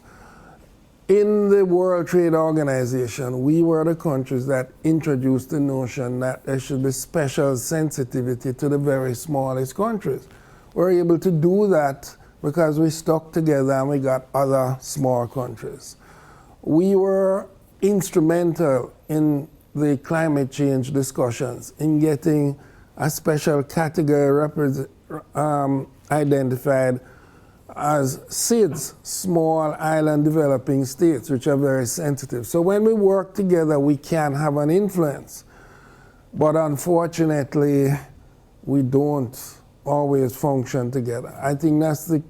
In the World Trade Organization, we were the countries that introduced the notion that there should be special sensitivity to the very smallest countries. We're able to do that because we stuck together and we got other small countries. We were instrumental in the climate change discussions in getting a special category identified as SIDS, small island developing states, which are very sensitive. So when we work together, we can have an influence. But unfortunately, we don't always function together. I think that's the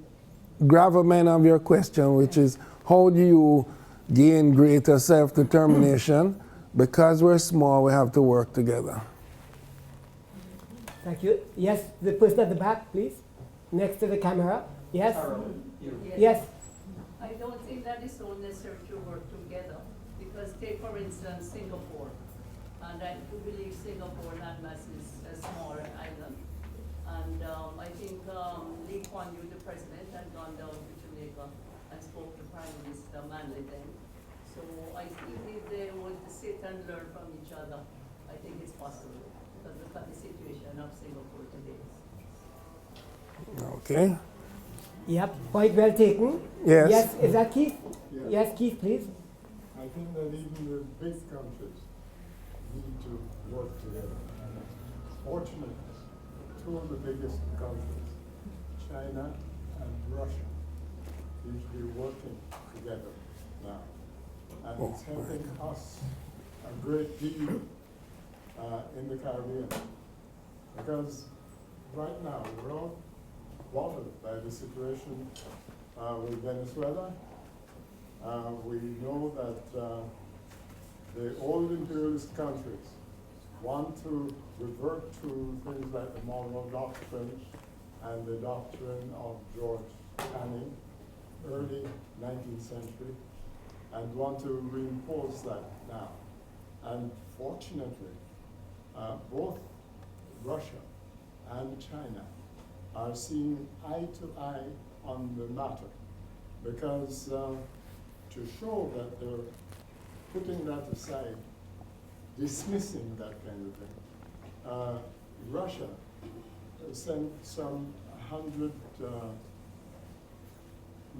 gravamen of your question, which is how do you gain greater self-determination? Because we're small, we have to work together. Thank you. Yes, the person at the back, please, next to the camera. Yes? Yes. I don't think that is so necessary to work together because take for instance Singapore, and I do believe Singapore landmass is a small island, and I think Lee Kuan Yew, the president, had gone down to Jamaica and spoke to Prime Minister Manley then. So I think if they would sit and learn from each other, I think it's possible because look at the situation of Singapore today. Okay. Yep, point well taken. Yes. Yes, is that Keith? Yes. Yes, Keith, please. I think that even the big countries need to work together. Fortunately, two of the biggest countries, China and Russia, seem to be working together now. And it's helping us a great deal in the Caribbean. Because right now, we're all bothered by the situation with Venezuela. We know that the old imperialist countries want to revert to things like the Monroe Doctrine and the doctrine of George Canning, early 19th century, and want to reimpose that now. And fortunately, both Russia and China are seeing eye to eye on the matter, because to show that they're putting that aside, dismissing that kind of thing, Russia sent some 100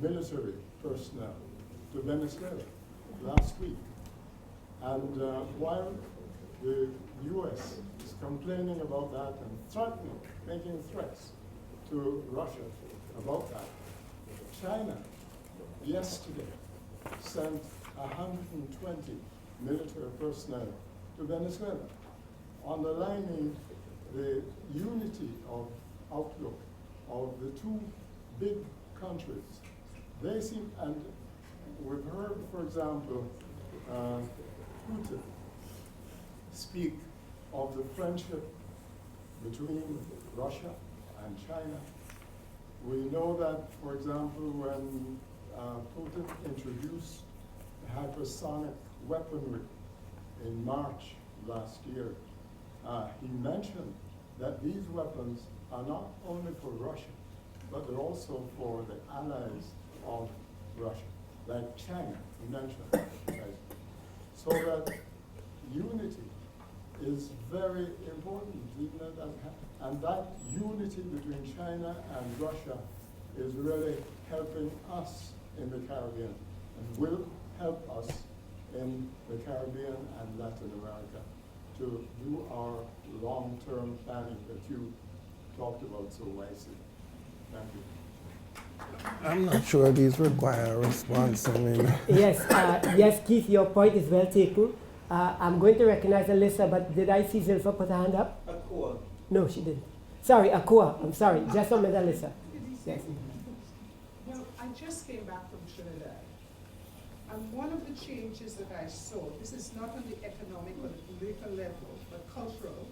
military personnel to Venezuela last week. And while the US is complaining about that and threatening, making threats to Russia about that, China yesterday sent 120 military personnel to Venezuela, underlining the unity of outlook of the two big countries. They seem, and we've heard, for example, Putin speak of the friendship between Russia and China. We know that, for example, when Putin introduced hypersonic weaponry in March last year, he mentioned that these weapons are not only for Russia, but they're also for the allies of Russia, like China, you mentioned, right? So that unity is very important, even at that and that unity between China and Russia is really helping us in the Caribbean and will help us in the Caribbean and Latin America to do our long-term planning that you talked about so wisely. Thank you. I'm not sure these require a response. I mean, Yes, Keith, your point is well taken. I'm going to recognize Alyssa, but did I see Zilpha put her hand up? Akua. No, she didn't. Sorry, Akua. I'm sorry. Just on with Alyssa. Yes. Well, I just came back from Trinidad. And one of the changes that I saw, this is not on the economic or the political level, but cultural,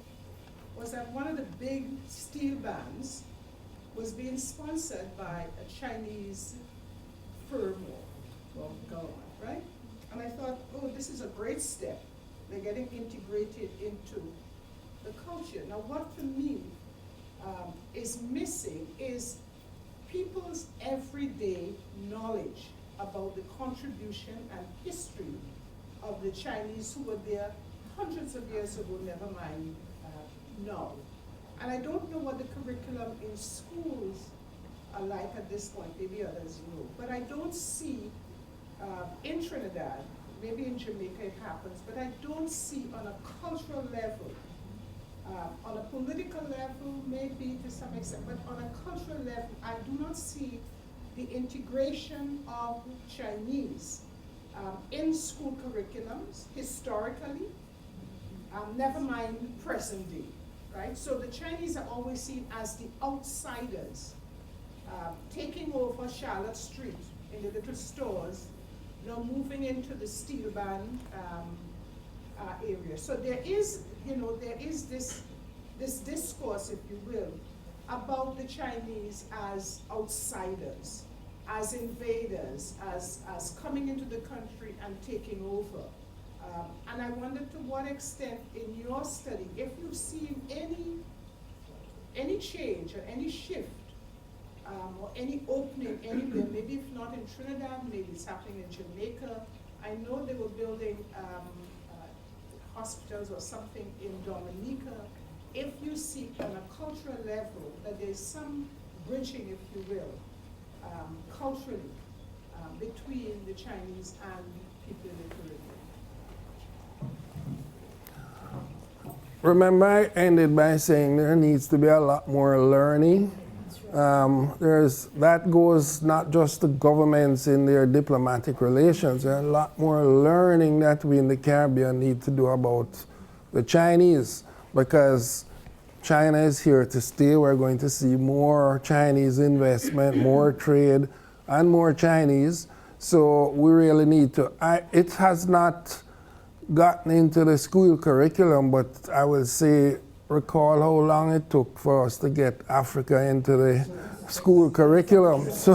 was that one of the big steel bands was being sponsored by a Chinese firm or government, right? And I thought, oh, this is a great step. They're getting integrated into the culture. Now, what for me is missing is people's everyday knowledge about the contribution and history of the Chinese who were there hundreds of years ago, never mind now. And I don't know what the curriculum in schools are like at this point, maybe others know, but I don't see in Trinidad, maybe in Jamaica it happens, but I don't see on a cultural level, on a political level, maybe to some extent, but on a cultural level, I do not see the integration of Chinese in school curriculums historically, never mind present day, right? So the Chinese are always seen as the outsiders, taking over Charlotte Street in the little stores, now moving into the steel band area. So there is, there is this discourse, if you will, about the Chinese as outsiders, as invaders, as coming into the country and taking over. And I wonder to what extent in your study, if you've seen any change or any shift or any opening anywhere, maybe if not in Trinidad, maybe it's happening in Jamaica. I know they were building hospitals or something in Dominica. If you see on a cultural level that there's some bridging, if you will, culturally between the Chinese and people in the Caribbean. remember I ended by saying there needs to be a lot more learning. That goes not just to governments in their diplomatic relations. There's a lot more learning that we in the Caribbean need to do about the Chinese, because China is here to stay. We're going to see more Chinese investment, more trade, and more Chinese. So we really need to, it has not gotten into the school curriculum, but I will say, recall how long it took for us to get Africa into the school curriculum. So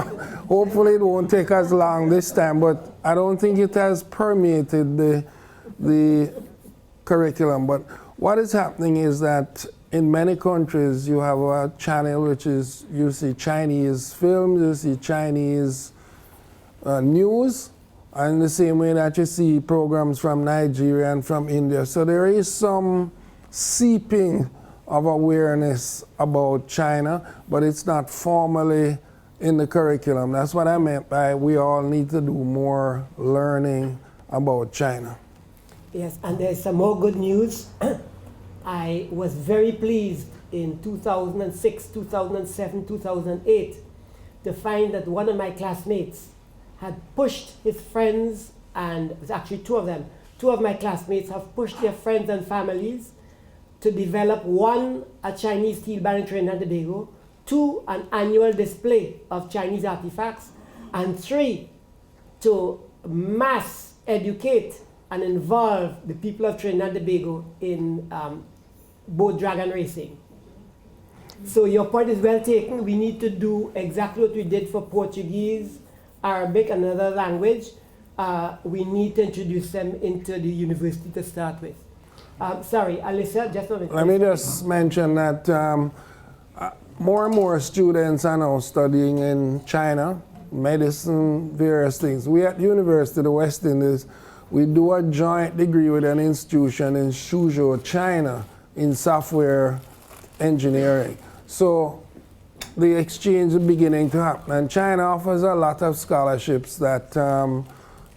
hopefully it won't take as long this time, but I don't think it has permeated the curriculum. But what is happening is that in many countries you have a channel which is, you see Chinese films, you see Chinese news, and the same way that you see programs from Nigeria and from India. So there is some seeping of awareness about China, but it's not formally in the curriculum. That's what I meant by we all need to do more learning about China. Yes, and there's some more good news. I was very pleased in 2006, 2007, 2008 to find that one of my classmates had pushed his friends, and it was actually two of them. Two of my classmates have pushed their friends and families to develop, one, a Chinese steel band in Trinidad and Tobago, two, an annual display of Chinese artifacts, and three, to mass educate and involve the people of Trinidad and Tobago in boat dragon racing. So your point is well taken. We need to do exactly what we did for Portuguese, Arabic, and another language. We need to introduce them into the university to start with. Sorry, Alyssa, just a minute. Let me just mention that more and more students are now studying in China, medicine, various things. We at the University of the West Indies, we do a joint degree with an institution in Suzhou, China, in software engineering. So the exchange is beginning to happen. And China offers a lot of scholarships that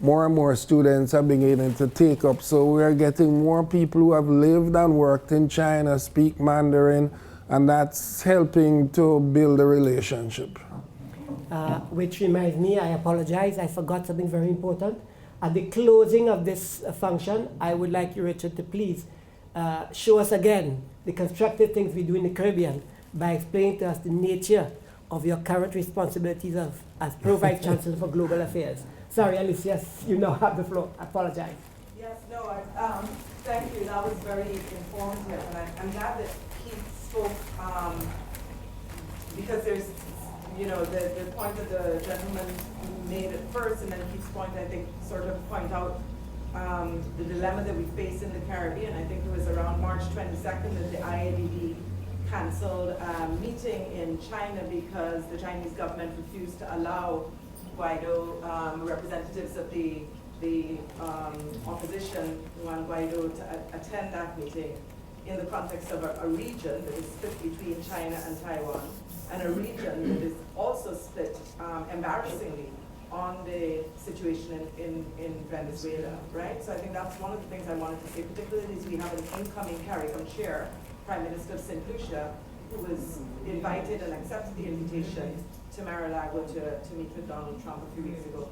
more and more students are beginning to take up. So we are getting more people who have lived and worked in China, speak Mandarin, and that's helping to build a relationship. Which reminds me, I apologize, I forgot something very important. At the closing of this function, I would like you, Richard, to please show us again the constructive things we do in the Caribbean by explaining to us the nature of your current responsibilities as Pro-Vice Chancellor for Global Affairs. Sorry, Alicia, you now have the floor. I apologize. Yes, no, thank you. That was very informative, and I'm glad that Keith spoke because there's, you know, the point that the gentleman made at first, and then Keith's point, I think, sort of point out the dilemma that we face in the Caribbean. I think it was around March 22nd that the IADB canceled a meeting in China because the Chinese government refused to allow Guaido, representatives of the opposition, Juan Guaido, to attend that meeting in the context of a region that is split between China and Taiwan, and a region that is also split, embarrassingly, on the situation in Venezuela, right? So I think that's one of the things I wanted to say, particularly as we have an incoming CARICOM chair, Prime Minister of St. Lucia, who was invited and accepted the invitation to Mar-a-Lago to meet with Donald Trump a few weeks ago.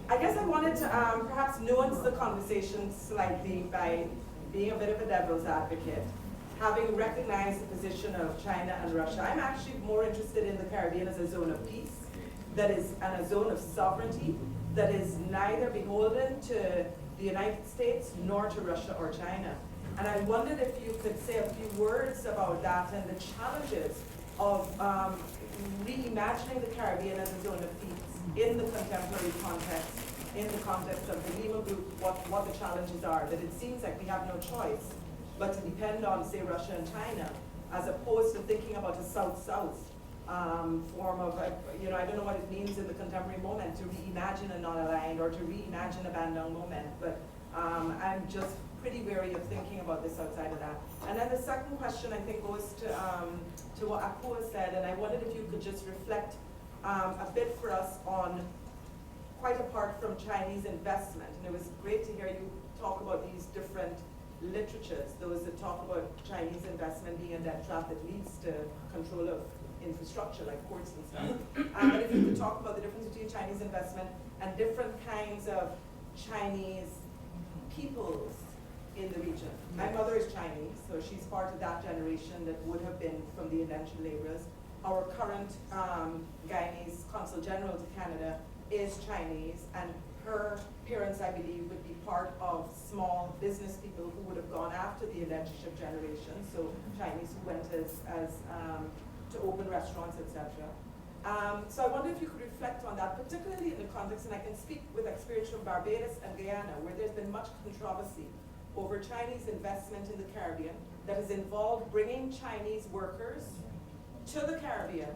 I guess I wanted to perhaps nuance the conversation slightly by being a bit of a devil's advocate. Having recognized the position of China and Russia, I'm actually more interested in the Caribbean as a zone of peace, that is, and a zone of sovereignty, that is neither beholden to the United States nor to Russia or China. And I wondered if you could say a few words about that and the challenges of reimagining the Caribbean as a zone of peace in the contemporary context, in the context of the Lima Group, what the challenges are, that it seems like we have no choice but to depend on, say, Russia and China, as opposed to thinking about a South-South form of, you know, I don't know what it means in the contemporary moment to reimagine a non-aligned or to reimagine a Bandung moment, but I'm just pretty wary of thinking about this outside of that. And then the second question, I think, goes to what Akua said, and I wondered if you could just reflect a bit for us on, quite apart from Chinese investment, and it was great to hear you talk about these different literatures, those that talk about Chinese investment being a debt trap that leads to control of infrastructure like ports and stuff. But if you could talk about the difference between Chinese investment and different kinds of Chinese peoples in the region. My mother is Chinese, so she's part of that generation that would have been from the indentured laborers. Our current Guyanese Consul General to Canada is Chinese, and her parents, I believe, would be part of small business people who would have gone after the indentureship generation, so Chinese who went as to open restaurants, etc. So I wonder if you could reflect on that, particularly in the context, and I can speak with experience from Barbados and Guyana, where there's been much controversy over Chinese investment in the Caribbean that has involved bringing Chinese workers to the Caribbean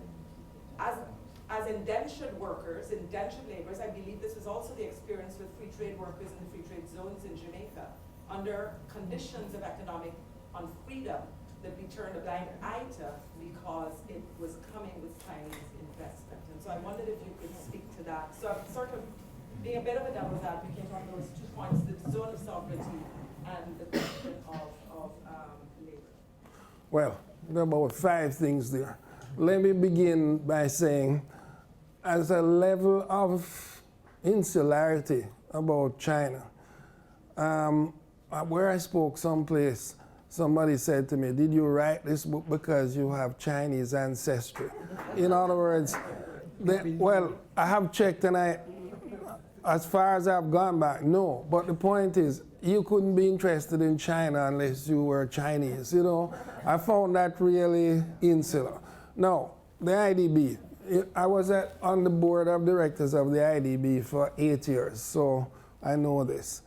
as indentured workers, indentured laborers. I believe this was also the experience with free trade workers in the free trade zones in Jamaica, under conditions of economic unfreedom that we turned a blind eye to because it was coming with Chinese investment. And so I wondered if you could speak to that. So I'm sort of being a bit of a devil's advocate on those 2 points, the zone of sovereignty and the question of labor. Well, there are about 5 things there. Let me begin by saying, as a level of insularity about China, where I spoke someplace, somebody said to me, did you write this book because you have Chinese ancestry? In other words, well, I have checked, and as far as I've gone back, no. But the point is, you couldn't be interested in China unless you were Chinese, you know. I found that really insular. Now, the IDB. I was on the board of directors of the IDB for 8 years, so I know this.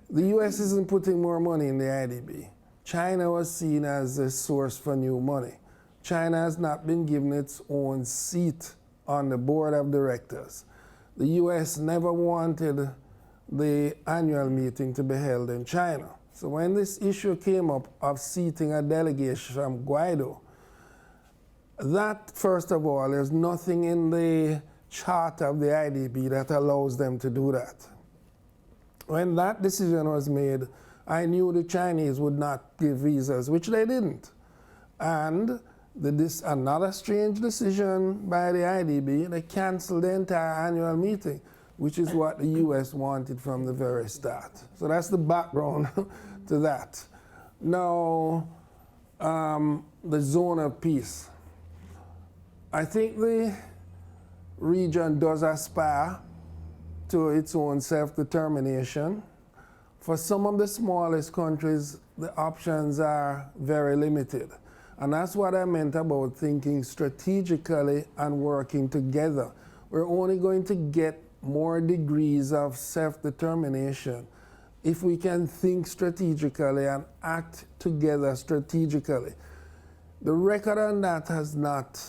The US isn't putting more money in the IDB. China was seen as a source for new money. China has not been given its own seat on the board of directors. The US never wanted the annual meeting to be held in China. So when this issue came up of seating a delegation from Guaido, that, first of all, there's nothing in the charter of the IDB that allows them to do that. When that decision was made, I knew the Chinese would not give visas, which they didn't. And another strange decision by the IDB, they canceled the entire annual meeting, which is what the US wanted from the very start. So that's the background to that. Now, the zone of peace. I think the region does aspire to its own self-determination. For some of the smallest countries, the options are very limited. And that's what I meant about thinking strategically and working together. We're only going to get more degrees of self-determination if we can think strategically and act together strategically. The record on that has not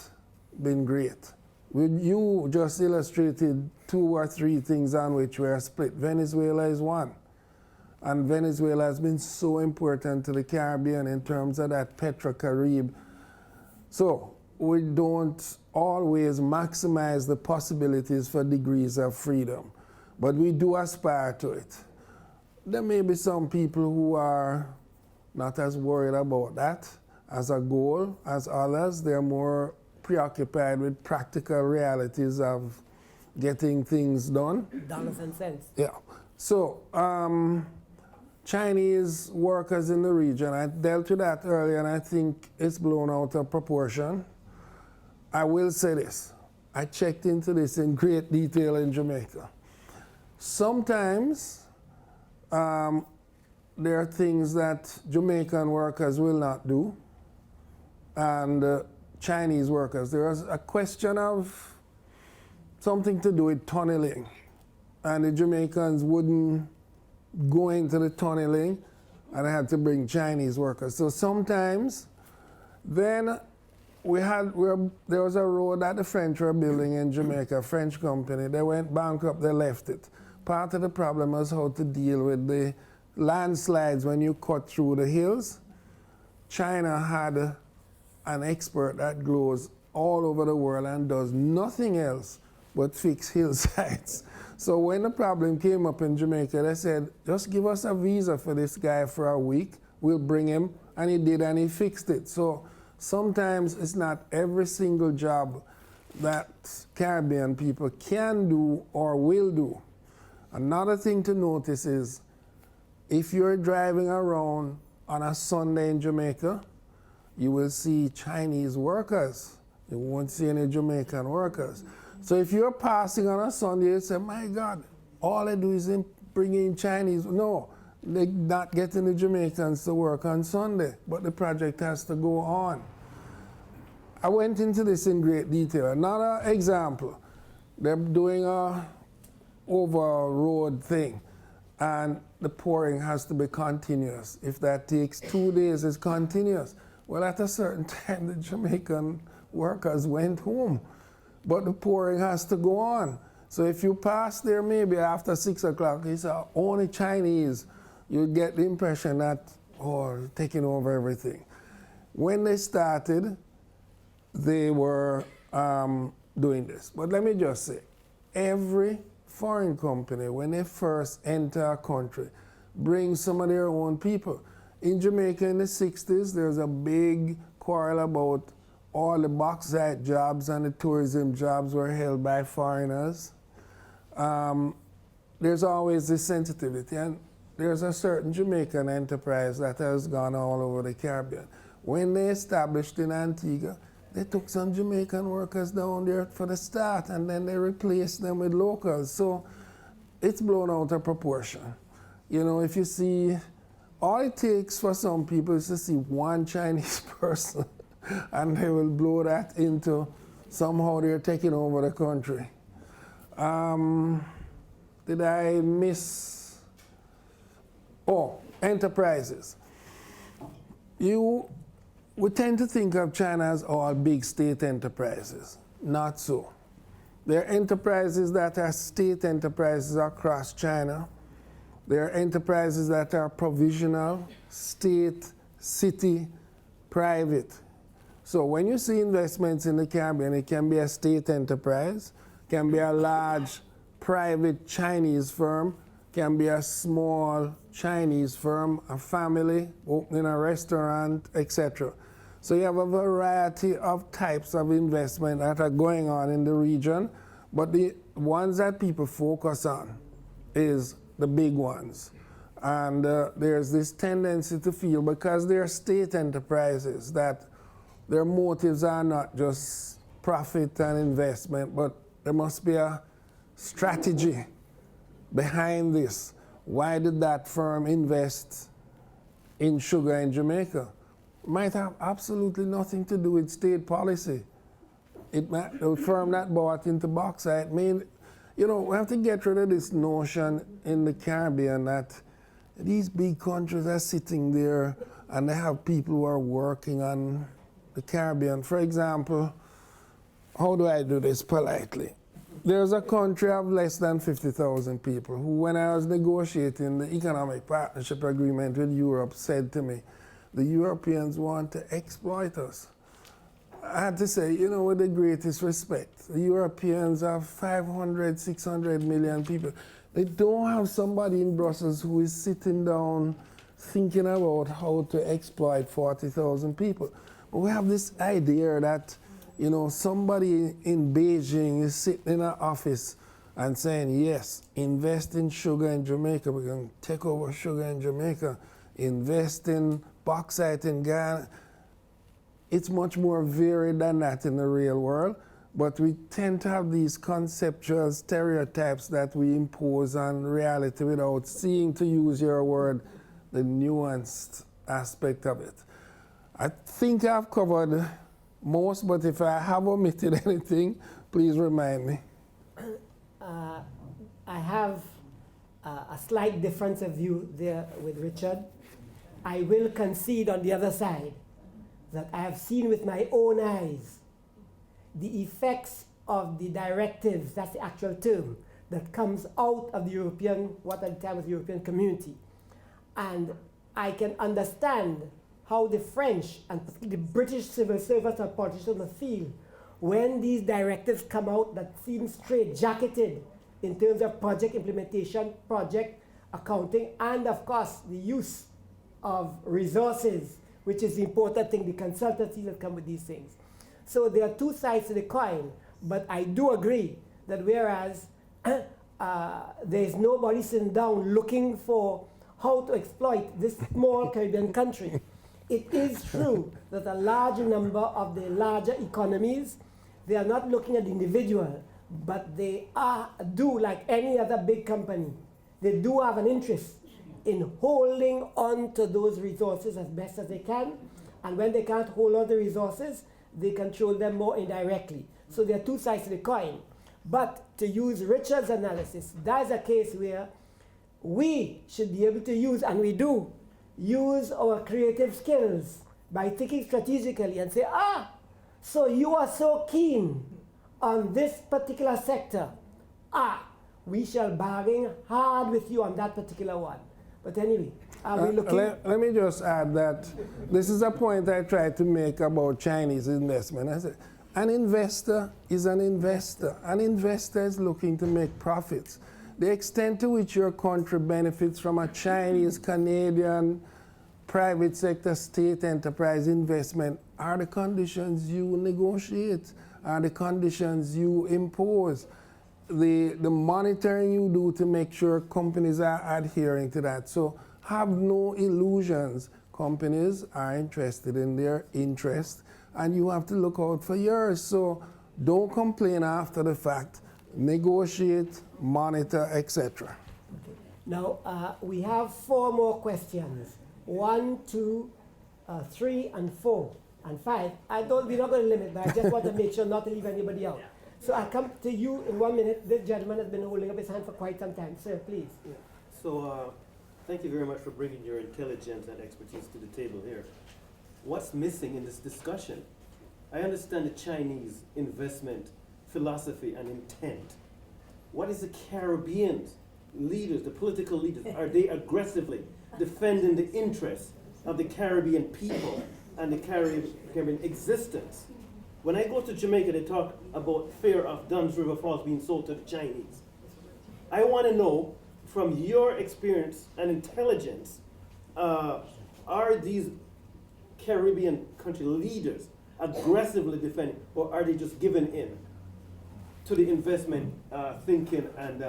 been great. You just illustrated 2 or 3 things on which we are split. Venezuela is one. And Venezuela has been so important to the Caribbean in terms of that Petrocarib. So we don't always maximize the possibilities for degrees of freedom, but we do aspire to it. There may be some people who are not as worried about that as a goal as others. They're more preoccupied with practical realities of getting things done. Dollars and cents. Yeah. So, Chinese workers in the region, I dealt with that earlier and I think it's blown out of proportion. I will say this, I checked into this in great detail in Jamaica. Sometimes there are things that Jamaican workers will not do and Chinese workers. There was a question of something to do with tunneling and the Jamaicans wouldn't go into the tunneling and I had to bring Chinese workers. So sometimes then there was a road that the French were building in Jamaica, a French company. They went bankrupt, they left it. Part of the problem was how to deal with the landslides when you cut through the hills. China had an expert that goes all over the world and does nothing else but fix hillsides. So when the problem came up in Jamaica, they said, just give us a visa for this guy for a week, we'll bring him, and he did, and he fixed it. So sometimes it's not every single job that Caribbean people can do or will do. Another thing to notice is, if you're driving around on a Sunday in Jamaica, you will see Chinese workers. You won't see any Jamaican workers. So if you're passing on a Sunday, you say, my God, all they do is bring in Chinese. No, they're not getting the Jamaicans to work on Sunday, but the project has to go on. I went into this in great detail. Another example, they're doing a over road thing, and the pouring has to be continuous. If that takes 2 days, it's continuous. Well, at a certain time, the Jamaican workers went home. But the pouring has to go on. So if you pass there maybe after 6 o'clock, it's only Chinese, you get the impression that, oh, taking over everything. When they started, they were doing this. But let me just say, every foreign company, when they first enter a country, brings some of their own people. In Jamaica in the 60s, there's a big quarrel about all the bauxite jobs and the tourism jobs were held by foreigners. There's always this sensitivity, and there's a certain Jamaican enterprise that has gone all over the Caribbean. When they established in Antigua, they took some Jamaican workers down there for the start, and then they replaced them with locals. So it's blown out of proportion. You know, if you see, all it takes for some people is to see one Chinese person and they will blow that into somehow they're taking over the country. Did I miss? Oh, enterprises. You we tend to think of China as all big state enterprises. Not so. There are enterprises that are state enterprises across China. There are enterprises that are provisional, state, city, private. So when you see investments in the Caribbean, it can be a state enterprise, can be a large private Chinese firm, can be a small Chinese firm, a family opening a restaurant, etc. So you have a variety of types of investment that are going on in the region, but the ones that people focus on is the big ones. And there's this tendency to feel, because they're state enterprises, that their motives are not just profit and investment, but there must be a strategy behind this. Why did that firm invest in sugar in Jamaica? Might have absolutely nothing to do with state policy. The firm that bought into bauxite we have to get rid of this notion in the Caribbean that these big countries are sitting there and they have people who are working on the Caribbean. For example, how do I do this politely? There's a country of less than 50,000 people who, when I was negotiating the economic partnership agreement with Europe, said to me, the Europeans want to exploit us. I had to say, with the greatest respect, the Europeans have 500, 600 million people. They don't have somebody in Brussels who is sitting down thinking about how to exploit 40,000 people. But we have this idea that, somebody in Beijing is sitting in an office and saying, yes, invest in sugar in Jamaica, we're going to take over sugar in Jamaica, invest in bauxite in Ghana. It's much more varied than that in the real world, but we tend to have these conceptual stereotypes that we impose on reality without seeing, to use your word, the nuanced aspect of it. I think I've covered most, but if I have omitted anything, please remind me. I have a slight difference of view there with Richard. I will concede on the other side that I have seen with my own eyes the effects of the directives, that's the actual term, that comes out of the European, what at the time was the European community. And I can understand how the French and the British civil servants and politicians feel when these directives come out that seem straight-jacketed in terms of project implementation, project accounting, and of course the use of resources, which is the important thing, the consultancies that come with these things. So there are two sides to the coin, but I do agree that whereas there is nobody sitting down looking for how to exploit this small Caribbean country, it is true that a large number of the larger economies, they are not looking at the individual, but they do, like any other big company, they do have an interest in holding on to those resources as best as they can, and when they can't hold on to resources, they control them more indirectly. So there are two sides to the coin. But to use Richard's analysis, that's a case where we should be able to use, and we do, use our creative skills by thinking strategically and say, so you are so keen on this particular sector. We shall bargain hard with you on that particular one. But anyway, are we looking? Let me just add that this is a point I tried to make about Chinese investment. I said, an investor is an investor. An investor is looking to make profits. The extent to which your country benefits from a Chinese, Canadian, private sector, state enterprise investment are the conditions you negotiate, are the conditions you impose. The monitoring you do to make sure companies are adhering to that. So have no illusions. Companies are interested in their interest, and you have to look out for yours. So don't complain after the fact. Negotiate, monitor, etc. Okay. Now, we have 4 more questions. 1, 2, 3, and 4, and 5. We're not going to limit, but I just want to make sure not to leave anybody out. So I'll come to you in 1 minute. This gentleman has been holding up his hand for quite some time. Sir, please. Yeah. So thank you very much for bringing your intelligence and expertise to the table here. what's missing in this discussion? I understand the Chinese investment philosophy and intent. What is the Caribbean leaders, the political leaders, are they aggressively defending the interests of the Caribbean people and the Caribbean existence? When I go to Jamaica, they talk about fear of Dunn's River Falls being sold to the Chinese. I want to know, from your experience and intelligence, are these Caribbean country leaders aggressively defending, or are they just giving in to the investment thinking and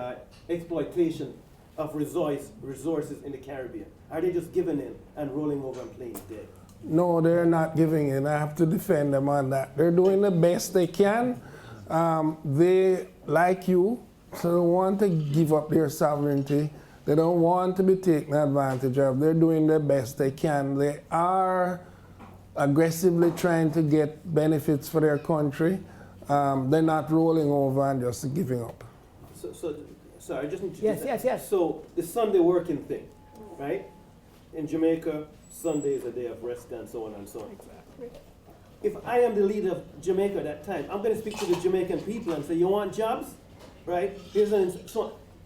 exploitation of resources in the Caribbean? Are they just giving in and rolling over and playing dead? No, they're not giving in. I have to defend them on that. They're doing the best they can. They, like you, so don't want to give up their sovereignty. They don't want to be taken advantage of. They're doing the best they can. They are aggressively trying to get benefits for their country. They're not rolling over and just giving up. So I just need to Yes. So the Sunday working thing, right? In Jamaica, Sunday is a day of rest and so on and so on. If I am the leader of Jamaica at that time, I'm going to speak to the Jamaican people and say, you want jobs? Right? Here's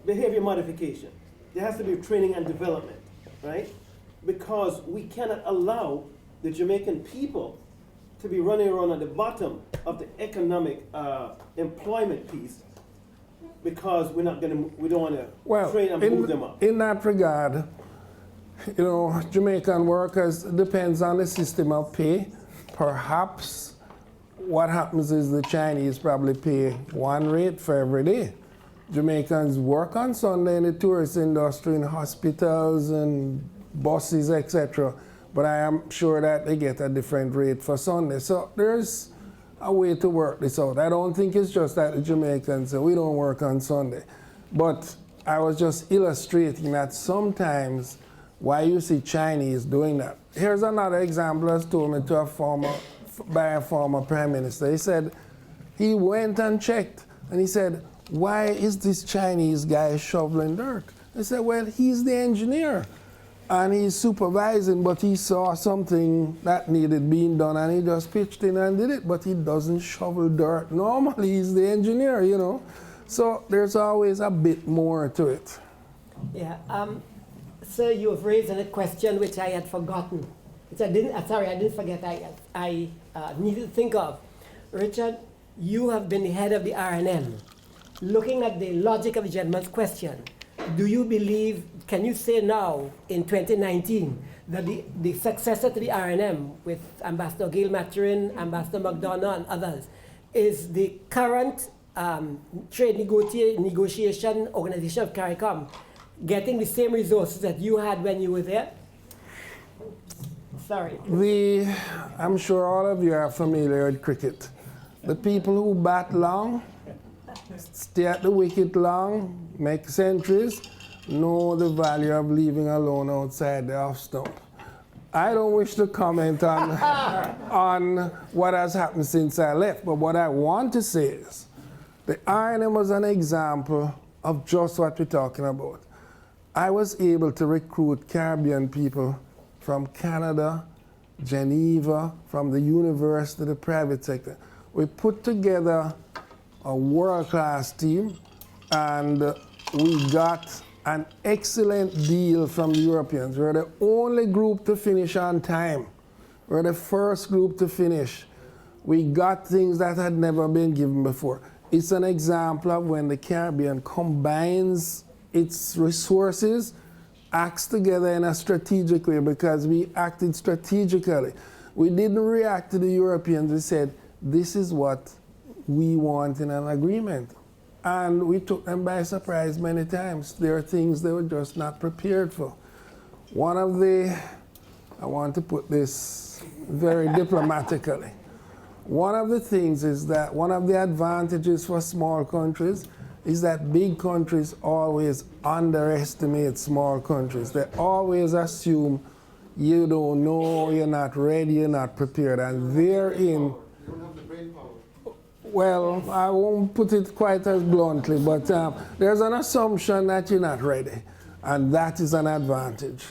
behavior modification. There has to be training and development, right? Because we cannot allow the Jamaican people to be running around at the bottom of the economic employment piece, because we don't want to train and move them up. In that regard, you know, Jamaican workers, depends on the system of pay. Perhaps what happens is the Chinese probably pay one rate for every day. Jamaicans work on Sunday in the tourist industry, in hospitals and buses, etc. But I am sure that they get a different rate for Sunday. So there's a way to work this out. I don't think it's just that the Jamaicans say we don't work on Sunday. But I was just illustrating that sometimes why you see Chinese doing that. Here's another example that's told me by a former prime minister. He said he went and checked and he said, why is this Chinese guy shoveling dirt? I said, well, he's the engineer and he's supervising, but he saw something that needed being done and he just pitched in and did it, but he doesn't shovel dirt. Normally, he's the engineer, you know. So there's always a bit more to it. Yeah, sir, you have raised a question which I had forgotten, which I didn't forget, I needed to think of. Richard, you have been the head of the RNM. Looking at the logic of the gentleman's question, do you believe, can you say now in 2019 that the successor to the RNM with Ambassador Gail Maturin, Ambassador McDonough and others is the current trade negotiation organization of CARICOM getting the same resources that you had when you were there? Sorry. I'm sure all of you are familiar with cricket. The people who bat long, stay at the wicket long, make centuries, know the value of leaving alone outside the off stump. I don't wish to comment on what has happened since I left, but what I want to say is the RNM was an example of just what we're talking about. I was able to recruit Caribbean people from Canada, Geneva, from the university, the private sector. We put together a world-class team and we got an excellent deal from the Europeans. We're the only group to finish on time. We're the first group to finish. We got things that had never been given before. It's an example of when the Caribbean combines its resources, acts together in a strategic way, because we acted strategically. We didn't react to the Europeans. We said, this is what we want in an agreement. And we took them by surprise many times. There are things they were just not prepared for. I want to put this very diplomatically. One of the things is that one of the advantages for small countries is that big countries always underestimate small countries. They always assume you don't know, you're not ready, you're not prepared, and therein, well, I won't put it quite as bluntly, but there's an assumption that you're not ready, and that is an advantage.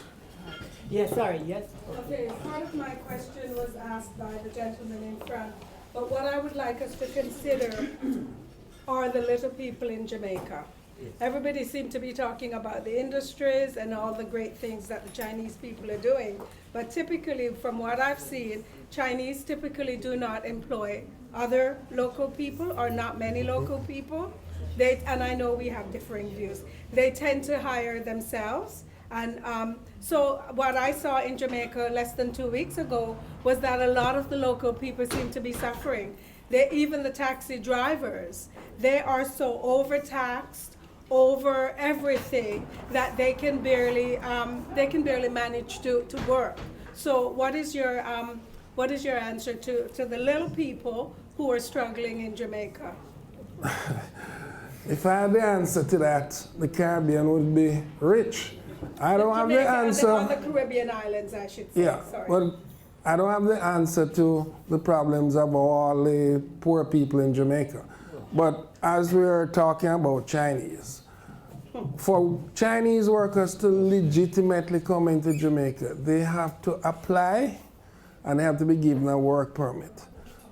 Yes, sorry, yes. Okay, part of my question was asked by the gentleman in front, but what I would like us to consider are the little people in Jamaica. Everybody seemed to be talking about the industries and all the great things that the Chinese people are doing, but typically, from what I've seen, Chinese typically do not employ other local people or not many local people. And I know we have differing views. They tend to hire themselves. And so what I saw in Jamaica less than 2 weeks ago was that a lot of the local people seem to be suffering. Even the taxi drivers, they are so overtaxed over everything that they can barely manage to work. So what is your answer to the little people who are struggling in Jamaica? If I had the answer to that, the Caribbean would be rich. I don't have the Jamaica answer. and the Caribbean islands, I should say. Yeah, Sorry. well, I don't have the answer to the problems of all the poor people in Jamaica. But as we are talking about Chinese, for Chinese workers to legitimately come into Jamaica, they have to apply and they have to be given a work permit.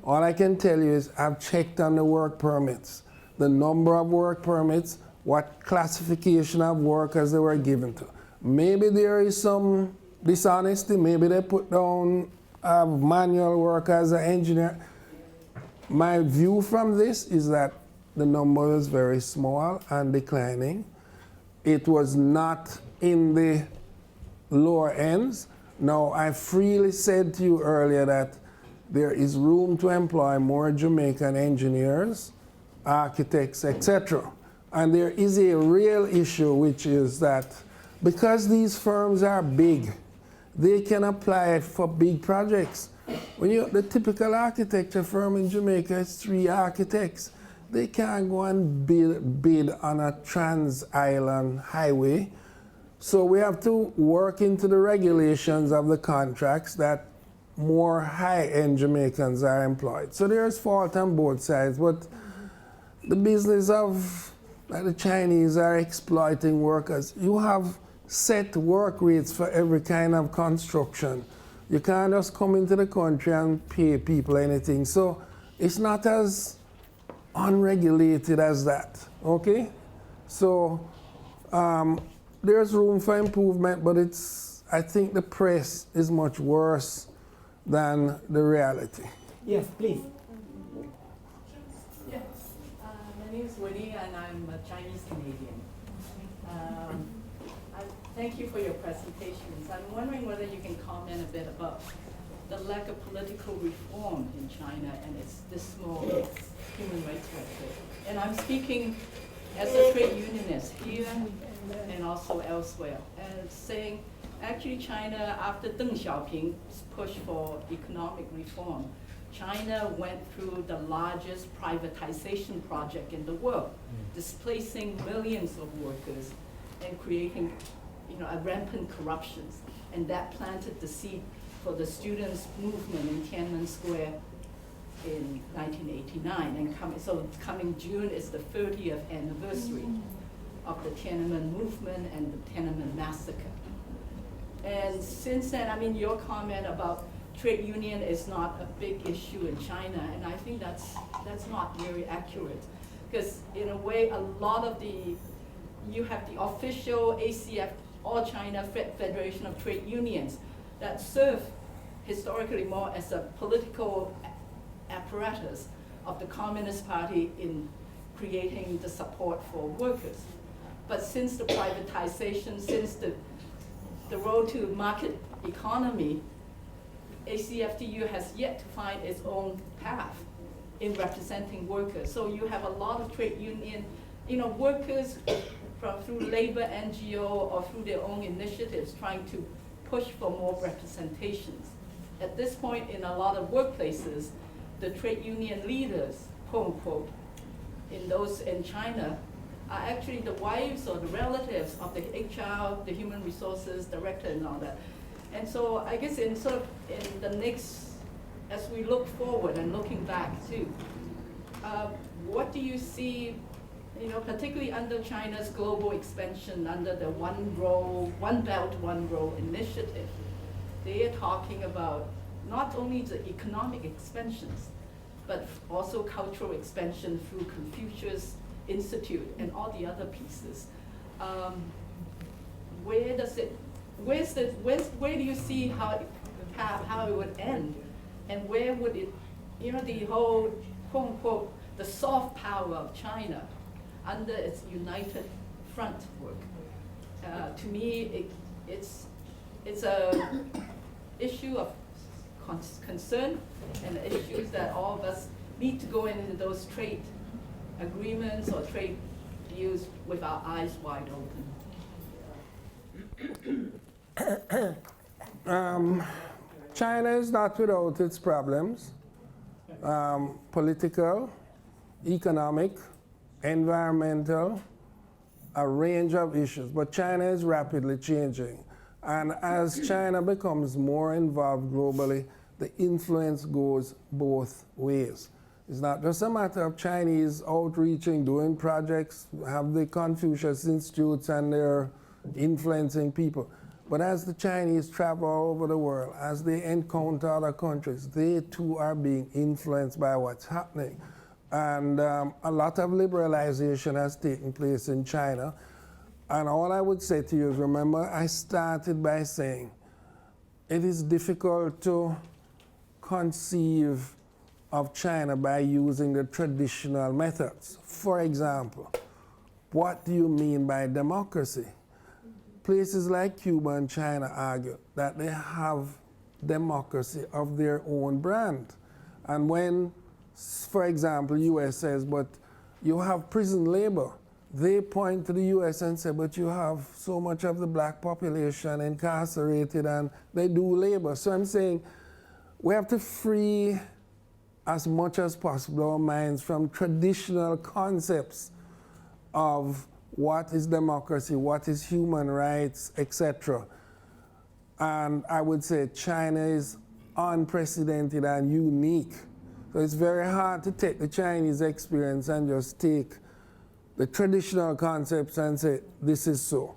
All I can tell you is I've checked on the work permits, the number of work permits, what classification of workers they were given to. Maybe there is some dishonesty, maybe they put down manual work as an engineer. My view from this is that the number is very small and declining. It was not in the lower ends. Now, I freely said to you earlier that there is room to employ more Jamaican engineers, architects, etc. And there is a real issue, which is that because these firms are big, they can apply for big projects. The typical architecture firm in Jamaica is 3 architects. They can't go and bid on a trans-island highway. So we have to work into the regulations of the contracts that more high-end Jamaicans are employed. So there's fault on both sides, but the business of the Chinese are exploiting workers. You have set work rates for every kind of construction. You can't just come into the country and pay people anything. So it's not as unregulated as that, okay? So there's room for improvement, but I think the press is much worse than the reality. Yes, please. Yeah, my name is Winnie and I'm a Chinese Canadian. Thank you for your presentations. I'm wondering whether you can comment a bit about the lack of political reform in China and its dismal human rights record. And I'm speaking as a trade unionist here and also elsewhere, and saying actually China, after Deng Xiaoping's push for economic reform, China went through the largest privatization project in the world, displacing millions of workers and creating a rampant corruption. And that planted the seed for the students' movement in Tiananmen Square in 1989. And so coming June is the 30th anniversary of the Tiananmen movement and the Tiananmen massacre. And since then, your comment about trade union is not a big issue in China, and I think that's not very accurate. Because in a way, a lot of you have the official ACF, All China Federation of Trade Unions, that serve historically more as a political apparatus of the Communist Party in creating the support for workers. But since the privatization, since the road to market economy, ACFTU has yet to find its own path in representing workers. So you have a lot of trade union, workers through labor NGO or through their own initiatives trying to push for more representations. At this point in a lot of workplaces, the trade union leaders, quote unquote, in China, are actually the wives or the relatives of the HR, the human resources director and all that. And so I guess in the next, as we look forward and looking back too, what do you see You know, particularly under China's global expansion, under the One Belt, One Road initiative, they are talking about not only the economic expansions, but also cultural expansion through Confucius Institute and all the other pieces. Where do you see how it would end, and where would it, you know, the whole quote unquote the soft power of China under its united front work? To me, it's a issue of concern, and issues that all of us need to go into those trade agreements or trade deals with our eyes wide open. China is not without its problems, political, economic, environmental, a range of issues, but China is rapidly changing. And as China becomes more involved globally, the influence goes both ways. It's not just a matter of Chinese outreaching, doing projects, have the Confucius Institutes and they're influencing people. But as the Chinese travel all over the world, as they encounter other countries, they too are being influenced by what's happening. And a lot of liberalization has taken place in China. And all I would say to you is, remember, I started by saying it is difficult to conceive of China by using the traditional methods. For example, what do you mean by democracy? Places like Cuba and China argue that they have democracy of their own brand. And when, for example, US says, but you have prison labor, they point to the US and say, but you have so much of the black population incarcerated and they do labor. So I'm saying we have to free as much as possible our minds from traditional concepts of what is democracy, what is human rights, etc. And I would say China is unprecedented and unique. So it's very hard to take the Chinese experience and just take the traditional concepts and say, this is so.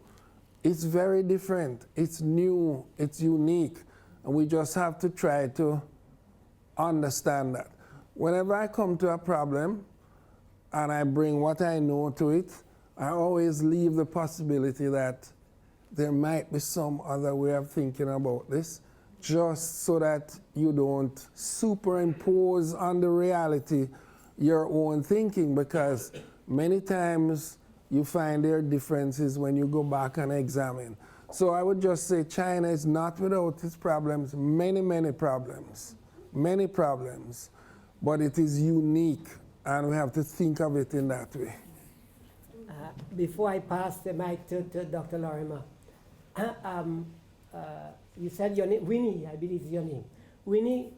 It's very different, it's new, it's unique, and we just have to try to understand that. Whenever I come to a problem and I bring what I know to it, I always leave the possibility that there might be some other way of thinking about this, just so that you don't superimpose on the reality your own thinking, because many times you find there are differences when you go back and examine. So I would just say China is not without its problems, many problems, but it is unique, and we have to think of it in that way. Before I pass the mic to Dr. Lorimer, you said your name, Winnie, I believe is your name. Winnie,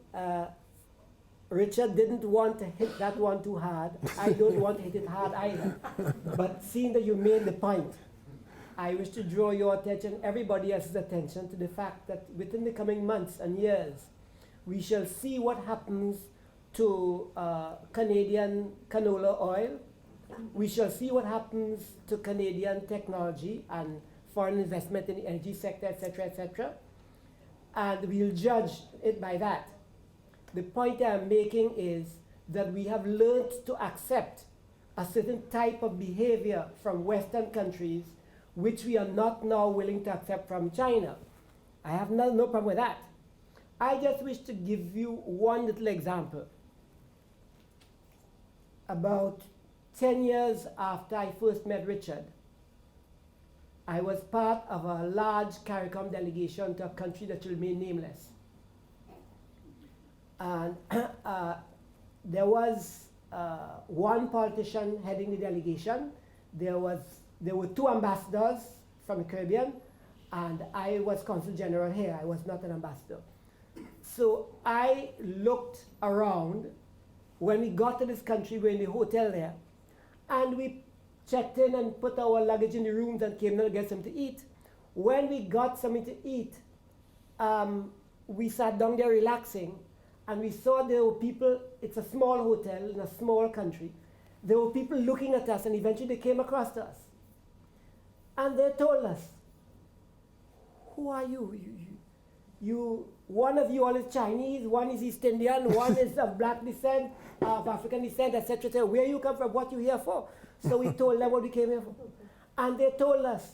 Richard didn't want to hit that one too hard. I don't want to hit it hard either. But seeing that you made the point, I wish to draw your attention, everybody else's attention, to the fact that within the coming months and years, we shall see what happens to Canadian canola oil. We shall see what happens to Canadian technology and foreign investment in the energy sector, etc., etc. And we'll judge it by that. The point I'm making is that we have learned to accept a certain type of behavior from Western countries which we are not now willing to accept from China. I have no problem with that. I just wish to give you one little example. About 10 years after I first met Richard, I was part of a large CARICOM delegation to a country that will remain nameless. And there was one politician heading the delegation. There were two ambassadors from the Caribbean, and I was Consul General here. I was not an ambassador. So I looked around. When we got to this country, we were in the hotel there, and we checked in and put our luggage in the rooms and came down to get something to eat. When we got something to eat, we sat down there relaxing, and we saw there were people, it's a small hotel in a small country. there were people looking at us, and eventually they came across us. And they told us, who are you? One of you all is Chinese, one is East Indian, one is of black descent, of African descent, etc. Where you come from, what you here for? So we told them what we came here for. And they told us,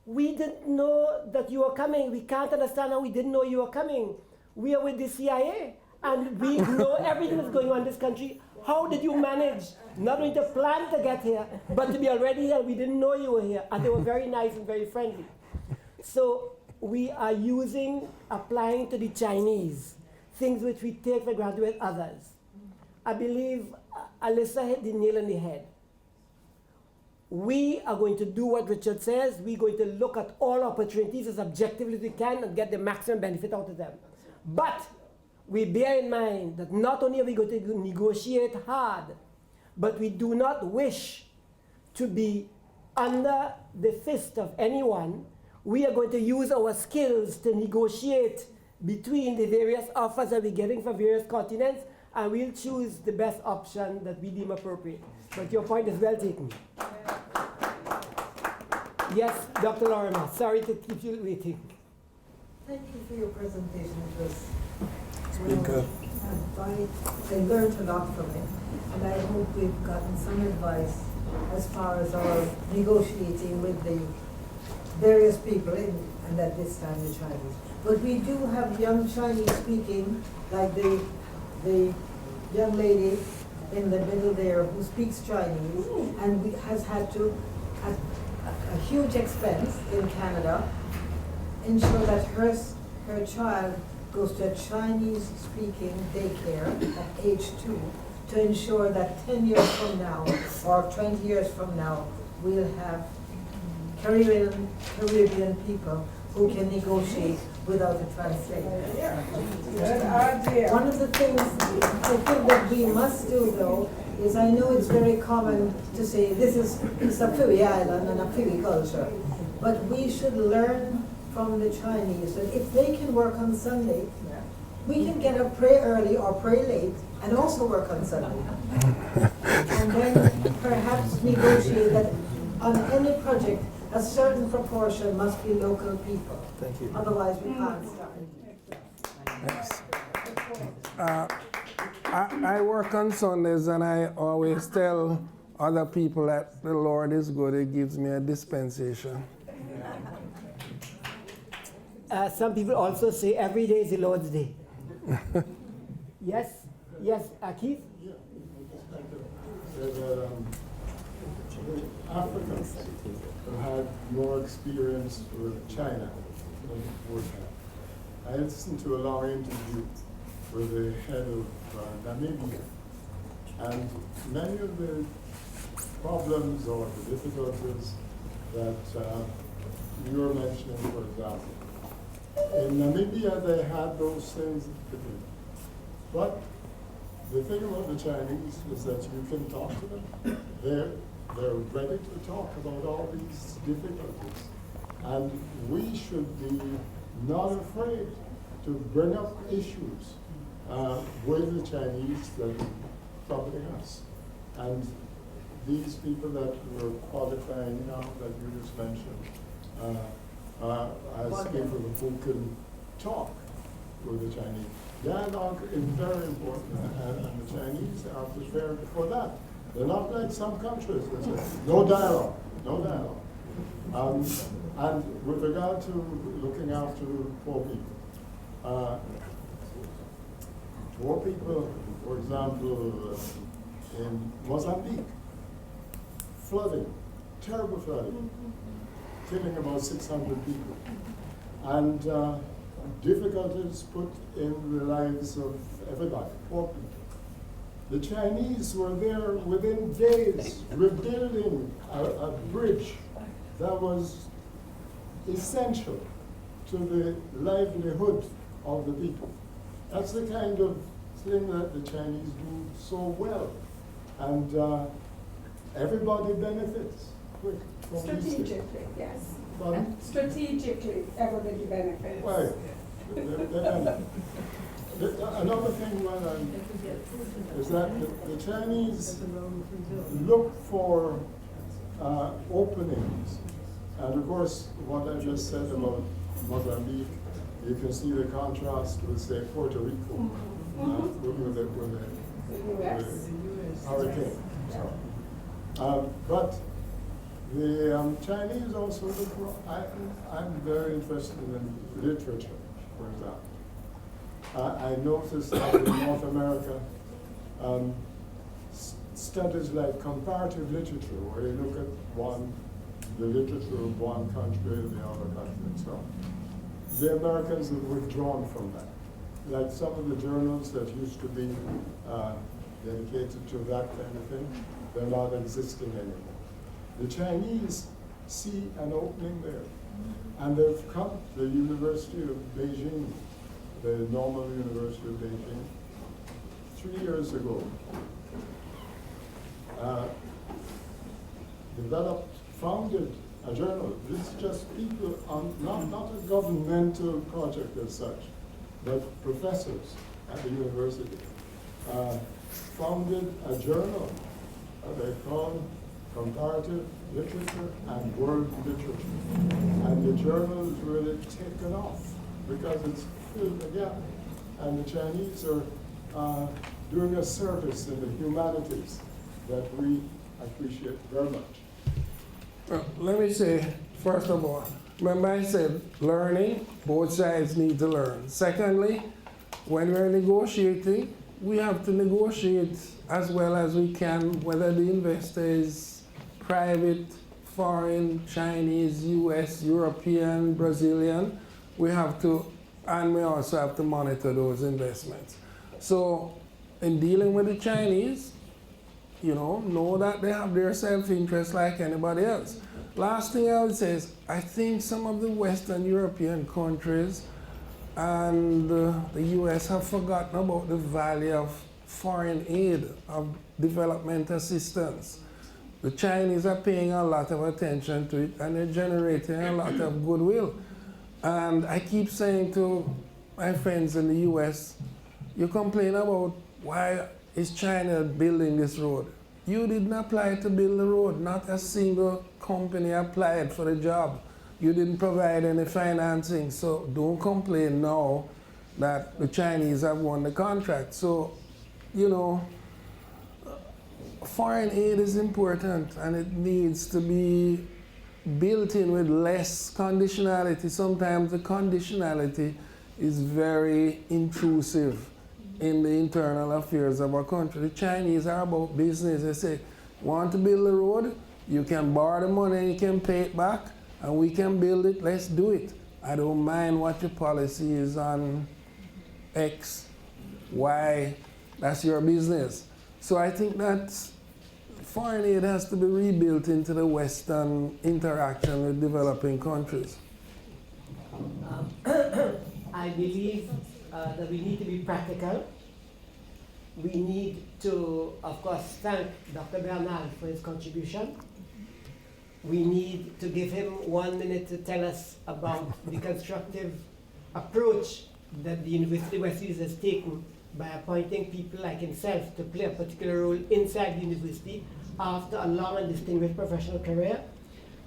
we didn't know that you were coming. We can't understand how we didn't know you were coming. We are with the CIA, and we know everything that's going on in this country. How did you manage not only to plan to get here, but to be already here? We didn't know you were here. And they were very nice and very friendly. So we are applying to the Chinese, things which we take for granted with others. I believe Alyssa hit the nail on the head. We are going to do what Richard says. We're going to look at all opportunities as objectively as we can and get the maximum benefit out of them. But we bear in mind that not only are we going to negotiate hard, but we do not wish to be under the fist of anyone. We are going to use our skills to negotiate between the various offers that we're getting from various continents, and we'll choose the best option that we deem appropriate. But your point is well taken. Yes, Dr. Lorimer, sorry to keep you waiting. Thank you for your presentation. It was Speak up. I learned a lot from it, and I hope we've gotten some advice as far as our negotiating with the various people, and at this time the Chinese. But we do have young Chinese speaking, like the young lady in the middle there who speaks Chinese and has had to, at a huge expense in Canada, ensure that her child goes to a Chinese-speaking daycare at age 2 to ensure that 10 years from now or 20 years from now we'll have Caribbean people who can negotiate without a translator. One of the things I think that we must do, though, is I know it's very common to say this is a Phiwi island and a Phiwi culture, but we should learn from the Chinese that if they can work on Sunday, we can get up pray early or pray late and also work on Sunday. And then perhaps negotiate that on any project a certain proportion must be local people. Thank you. Otherwise we can't start. Yes. I work on Sundays, and I always tell other people that the Lord is good. He gives me a dispensation. Some people also say every day is the Lord's day. Yes, Keith? Yeah, I just like to say that Africa have had more experience with China than we have. I listened to a long interview with the head of Namibia, and many of the problems or the difficulties that you were mentioning, for example, in Namibia they had those things, but the thing about the Chinese is that you can talk to them. They're ready to talk about all these difficulties. And we should be not afraid to bring up issues with the Chinese that are troubling us. And these people that were qualifying now that you just mentioned as people who can talk with the Chinese. Dialogue is very important, and the Chinese are prepared for that. They're not like some countries that say, no dialogue, no dialogue. And with regard to looking after poor people, for example, in Mozambique, flooding, terrible flooding, killing about 600 people. And difficulties put in the lives of everybody, poor people. The Chinese were there within days rebuilding a bridge that was essential to the livelihood of the people. That's the kind of thing that the Chinese do so well. And everybody benefits from these things. Strategically, yes. Pardon? Strategically, everybody benefits. Right. Another thing is that the Chinese look for openings. And of course, what I just said about Mozambique, you can see the contrast with, say, Puerto Rico, with the hurricane. But the Chinese also look for, I'm very interested in literature, for example. I noticed that in North America, studies like comparative literature, where you look at the literature of one country and the other country. So the Americans have withdrawn from that. Like some of the journals that used to be dedicated to that kind of thing, they're not existing anymore. The Chinese see an opening there, and they've come to the University of Beijing, the Normal University of Beijing, 3 years ago. Founded a journal. This is just people not a governmental project as such, but professors at the university founded a journal they call Comparative Literature and World Literature. And the journal is really taken off because it's filled a gap. And the Chinese are doing a service in the humanities that we appreciate very much. Let me say, first of all, remember I said learning, both sides need to learn. Secondly, when we're negotiating, we have to negotiate as well as we can, whether the investor is private, foreign, Chinese, US, European, Brazilian. We have to, and we also have to monitor those investments. So in dealing with the Chinese, know that they have their self-interest like anybody else. Last thing I would say is, I think some of the Western European countries and the US have forgotten about the value of foreign aid, of development assistance. The Chinese are paying a lot of attention to it, and they're generating a lot of goodwill. And I keep saying to my friends in the US, you complain about why is China building this road? You didn't apply to build the road. Not a single company applied for the job. You didn't provide any financing. So don't complain now that the Chinese have won the contract. So, foreign aid is important, and it needs to be built in with less conditionality. Sometimes the conditionality is very intrusive in the internal affairs of our country. The Chinese are about business. They say, want to build a road? You can borrow the money and you can pay it back, and we can build it, let's do it. I don't mind what your policy is on X, Y, that's your business. So I think that foreign aid has to be rebuilt into the Western interaction with developing countries. I believe that we need to be practical. We need to, of course, thank Dr. Bernal for his contribution. We need to give him 1 minute to tell us about the constructive approach that the University of West Indies has taken by appointing people like himself to play a particular role inside the university after a long and distinguished professional career.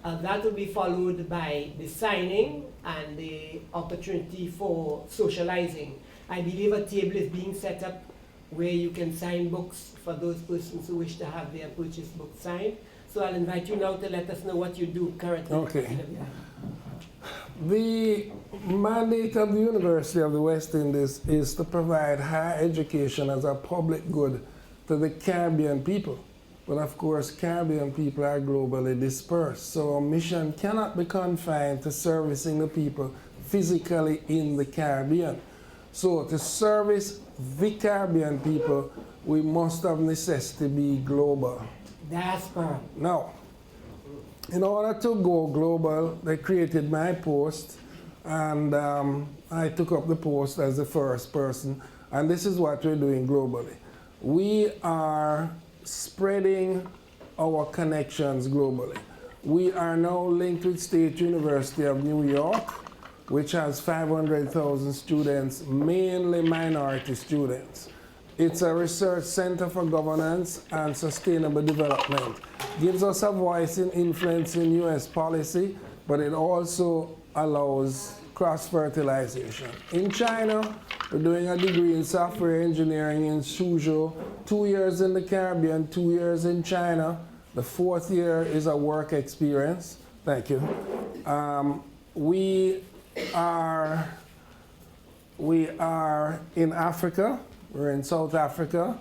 That will be followed by the signing and the opportunity for socializing. I believe a table is being set up where you can sign books for those persons who wish to have their purchased books signed. So I'll invite you now to let us know what you do currently. Okay. The mandate of the University of the West Indies is to provide higher education as a public good to the Caribbean people. But of course, Caribbean people are globally dispersed. So our mission cannot be confined to servicing the people physically in the Caribbean. So to service the Caribbean people, we must of necessity be global. Diaspora. Now, in order to go global, they created my post, and I took up the post as the first person, and this is what we're doing globally. We are spreading our connections globally. We are now linked with State University of New York. which has 500,000 students, mainly minority students. It's a research center for governance and sustainable development. Gives us a voice in influencing US policy, but it also allows cross-fertilization. In China, we're doing a degree in software engineering in Suzhou, 2 years in the Caribbean, 2 years in China. The 4th year is a work experience. Thank you. We are in Africa. We're in South Africa.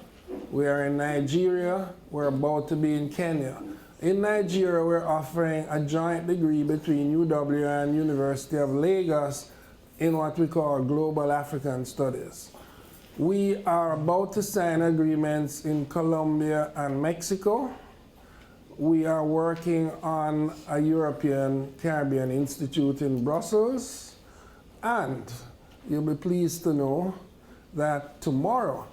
We are in Nigeria. We're about to be in Kenya. In Nigeria, we're offering a joint degree between UW and University of Lagos in what we call Global African Studies. We are about to sign agreements in Colombia and Mexico. We are working on a European Caribbean Institute in Brussels. And you'll be pleased to know that tomorrow,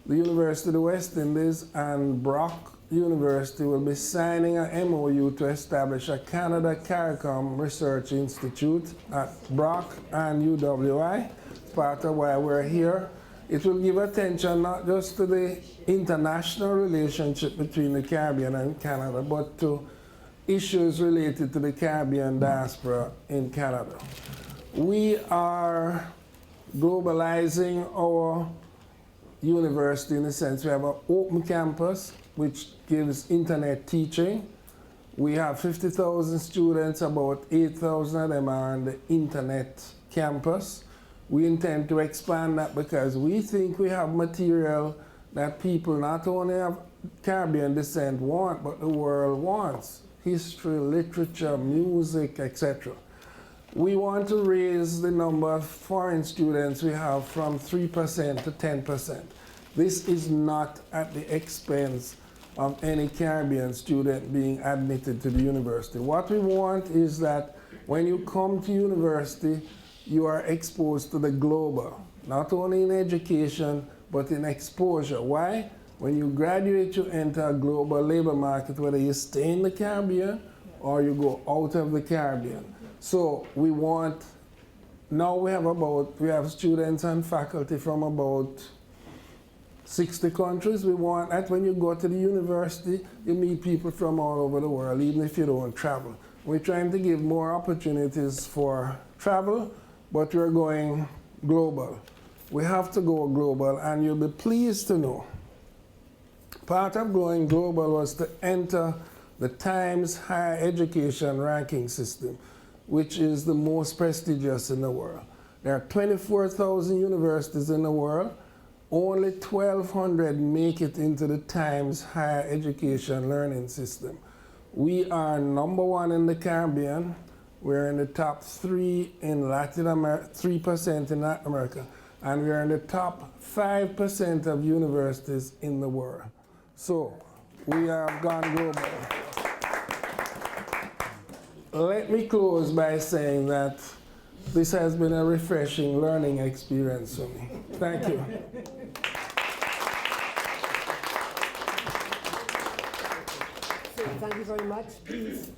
the University of the West Indies and Brock University will be signing an MOU to establish a Canada CARICOM Research Institute at Brock and UWI. It's part of why we're here. It will give attention not just to the international relationship between the Caribbean and Canada, but to issues related to the Caribbean diaspora in Canada. We are globalizing our university in the sense we have an open campus which gives internet teaching. We have 50,000 students, about 8,000 of them are on the internet campus. We intend to expand that because we think we have material that people not only of Caribbean descent want, but the world wants. History, literature, music, etc. We want to raise the number of foreign students we have from 3% to 10%. This is not at the expense of any Caribbean student being admitted to the university. What we want is that when you come to university, you are exposed to the global, not only in education, but in exposure. Why? When you graduate, you enter a global labor market, whether you stay in the Caribbean or you go out of the Caribbean. So we want, now we have students and faculty from about 60 countries. We want that when you go to the university, you meet people from all over the world, even if you don't travel. We're trying to give more opportunities for travel, but we're going global. We have to go global, and you'll be pleased to know part of going global was to enter the Times Higher Education Ranking System, which is the most prestigious in the world. There are 24,000 universities in the world. Only 1,200 make it into the Times Higher Education Learning System. We are #1 in the Caribbean. We're in the top 3 in Latin America, 3% in Latin America, and we're in the top 5% of universities in the world. So we have gone global. Let me close by saying that this has been a refreshing learning experience for me. Thank you. So thank you very much. Please.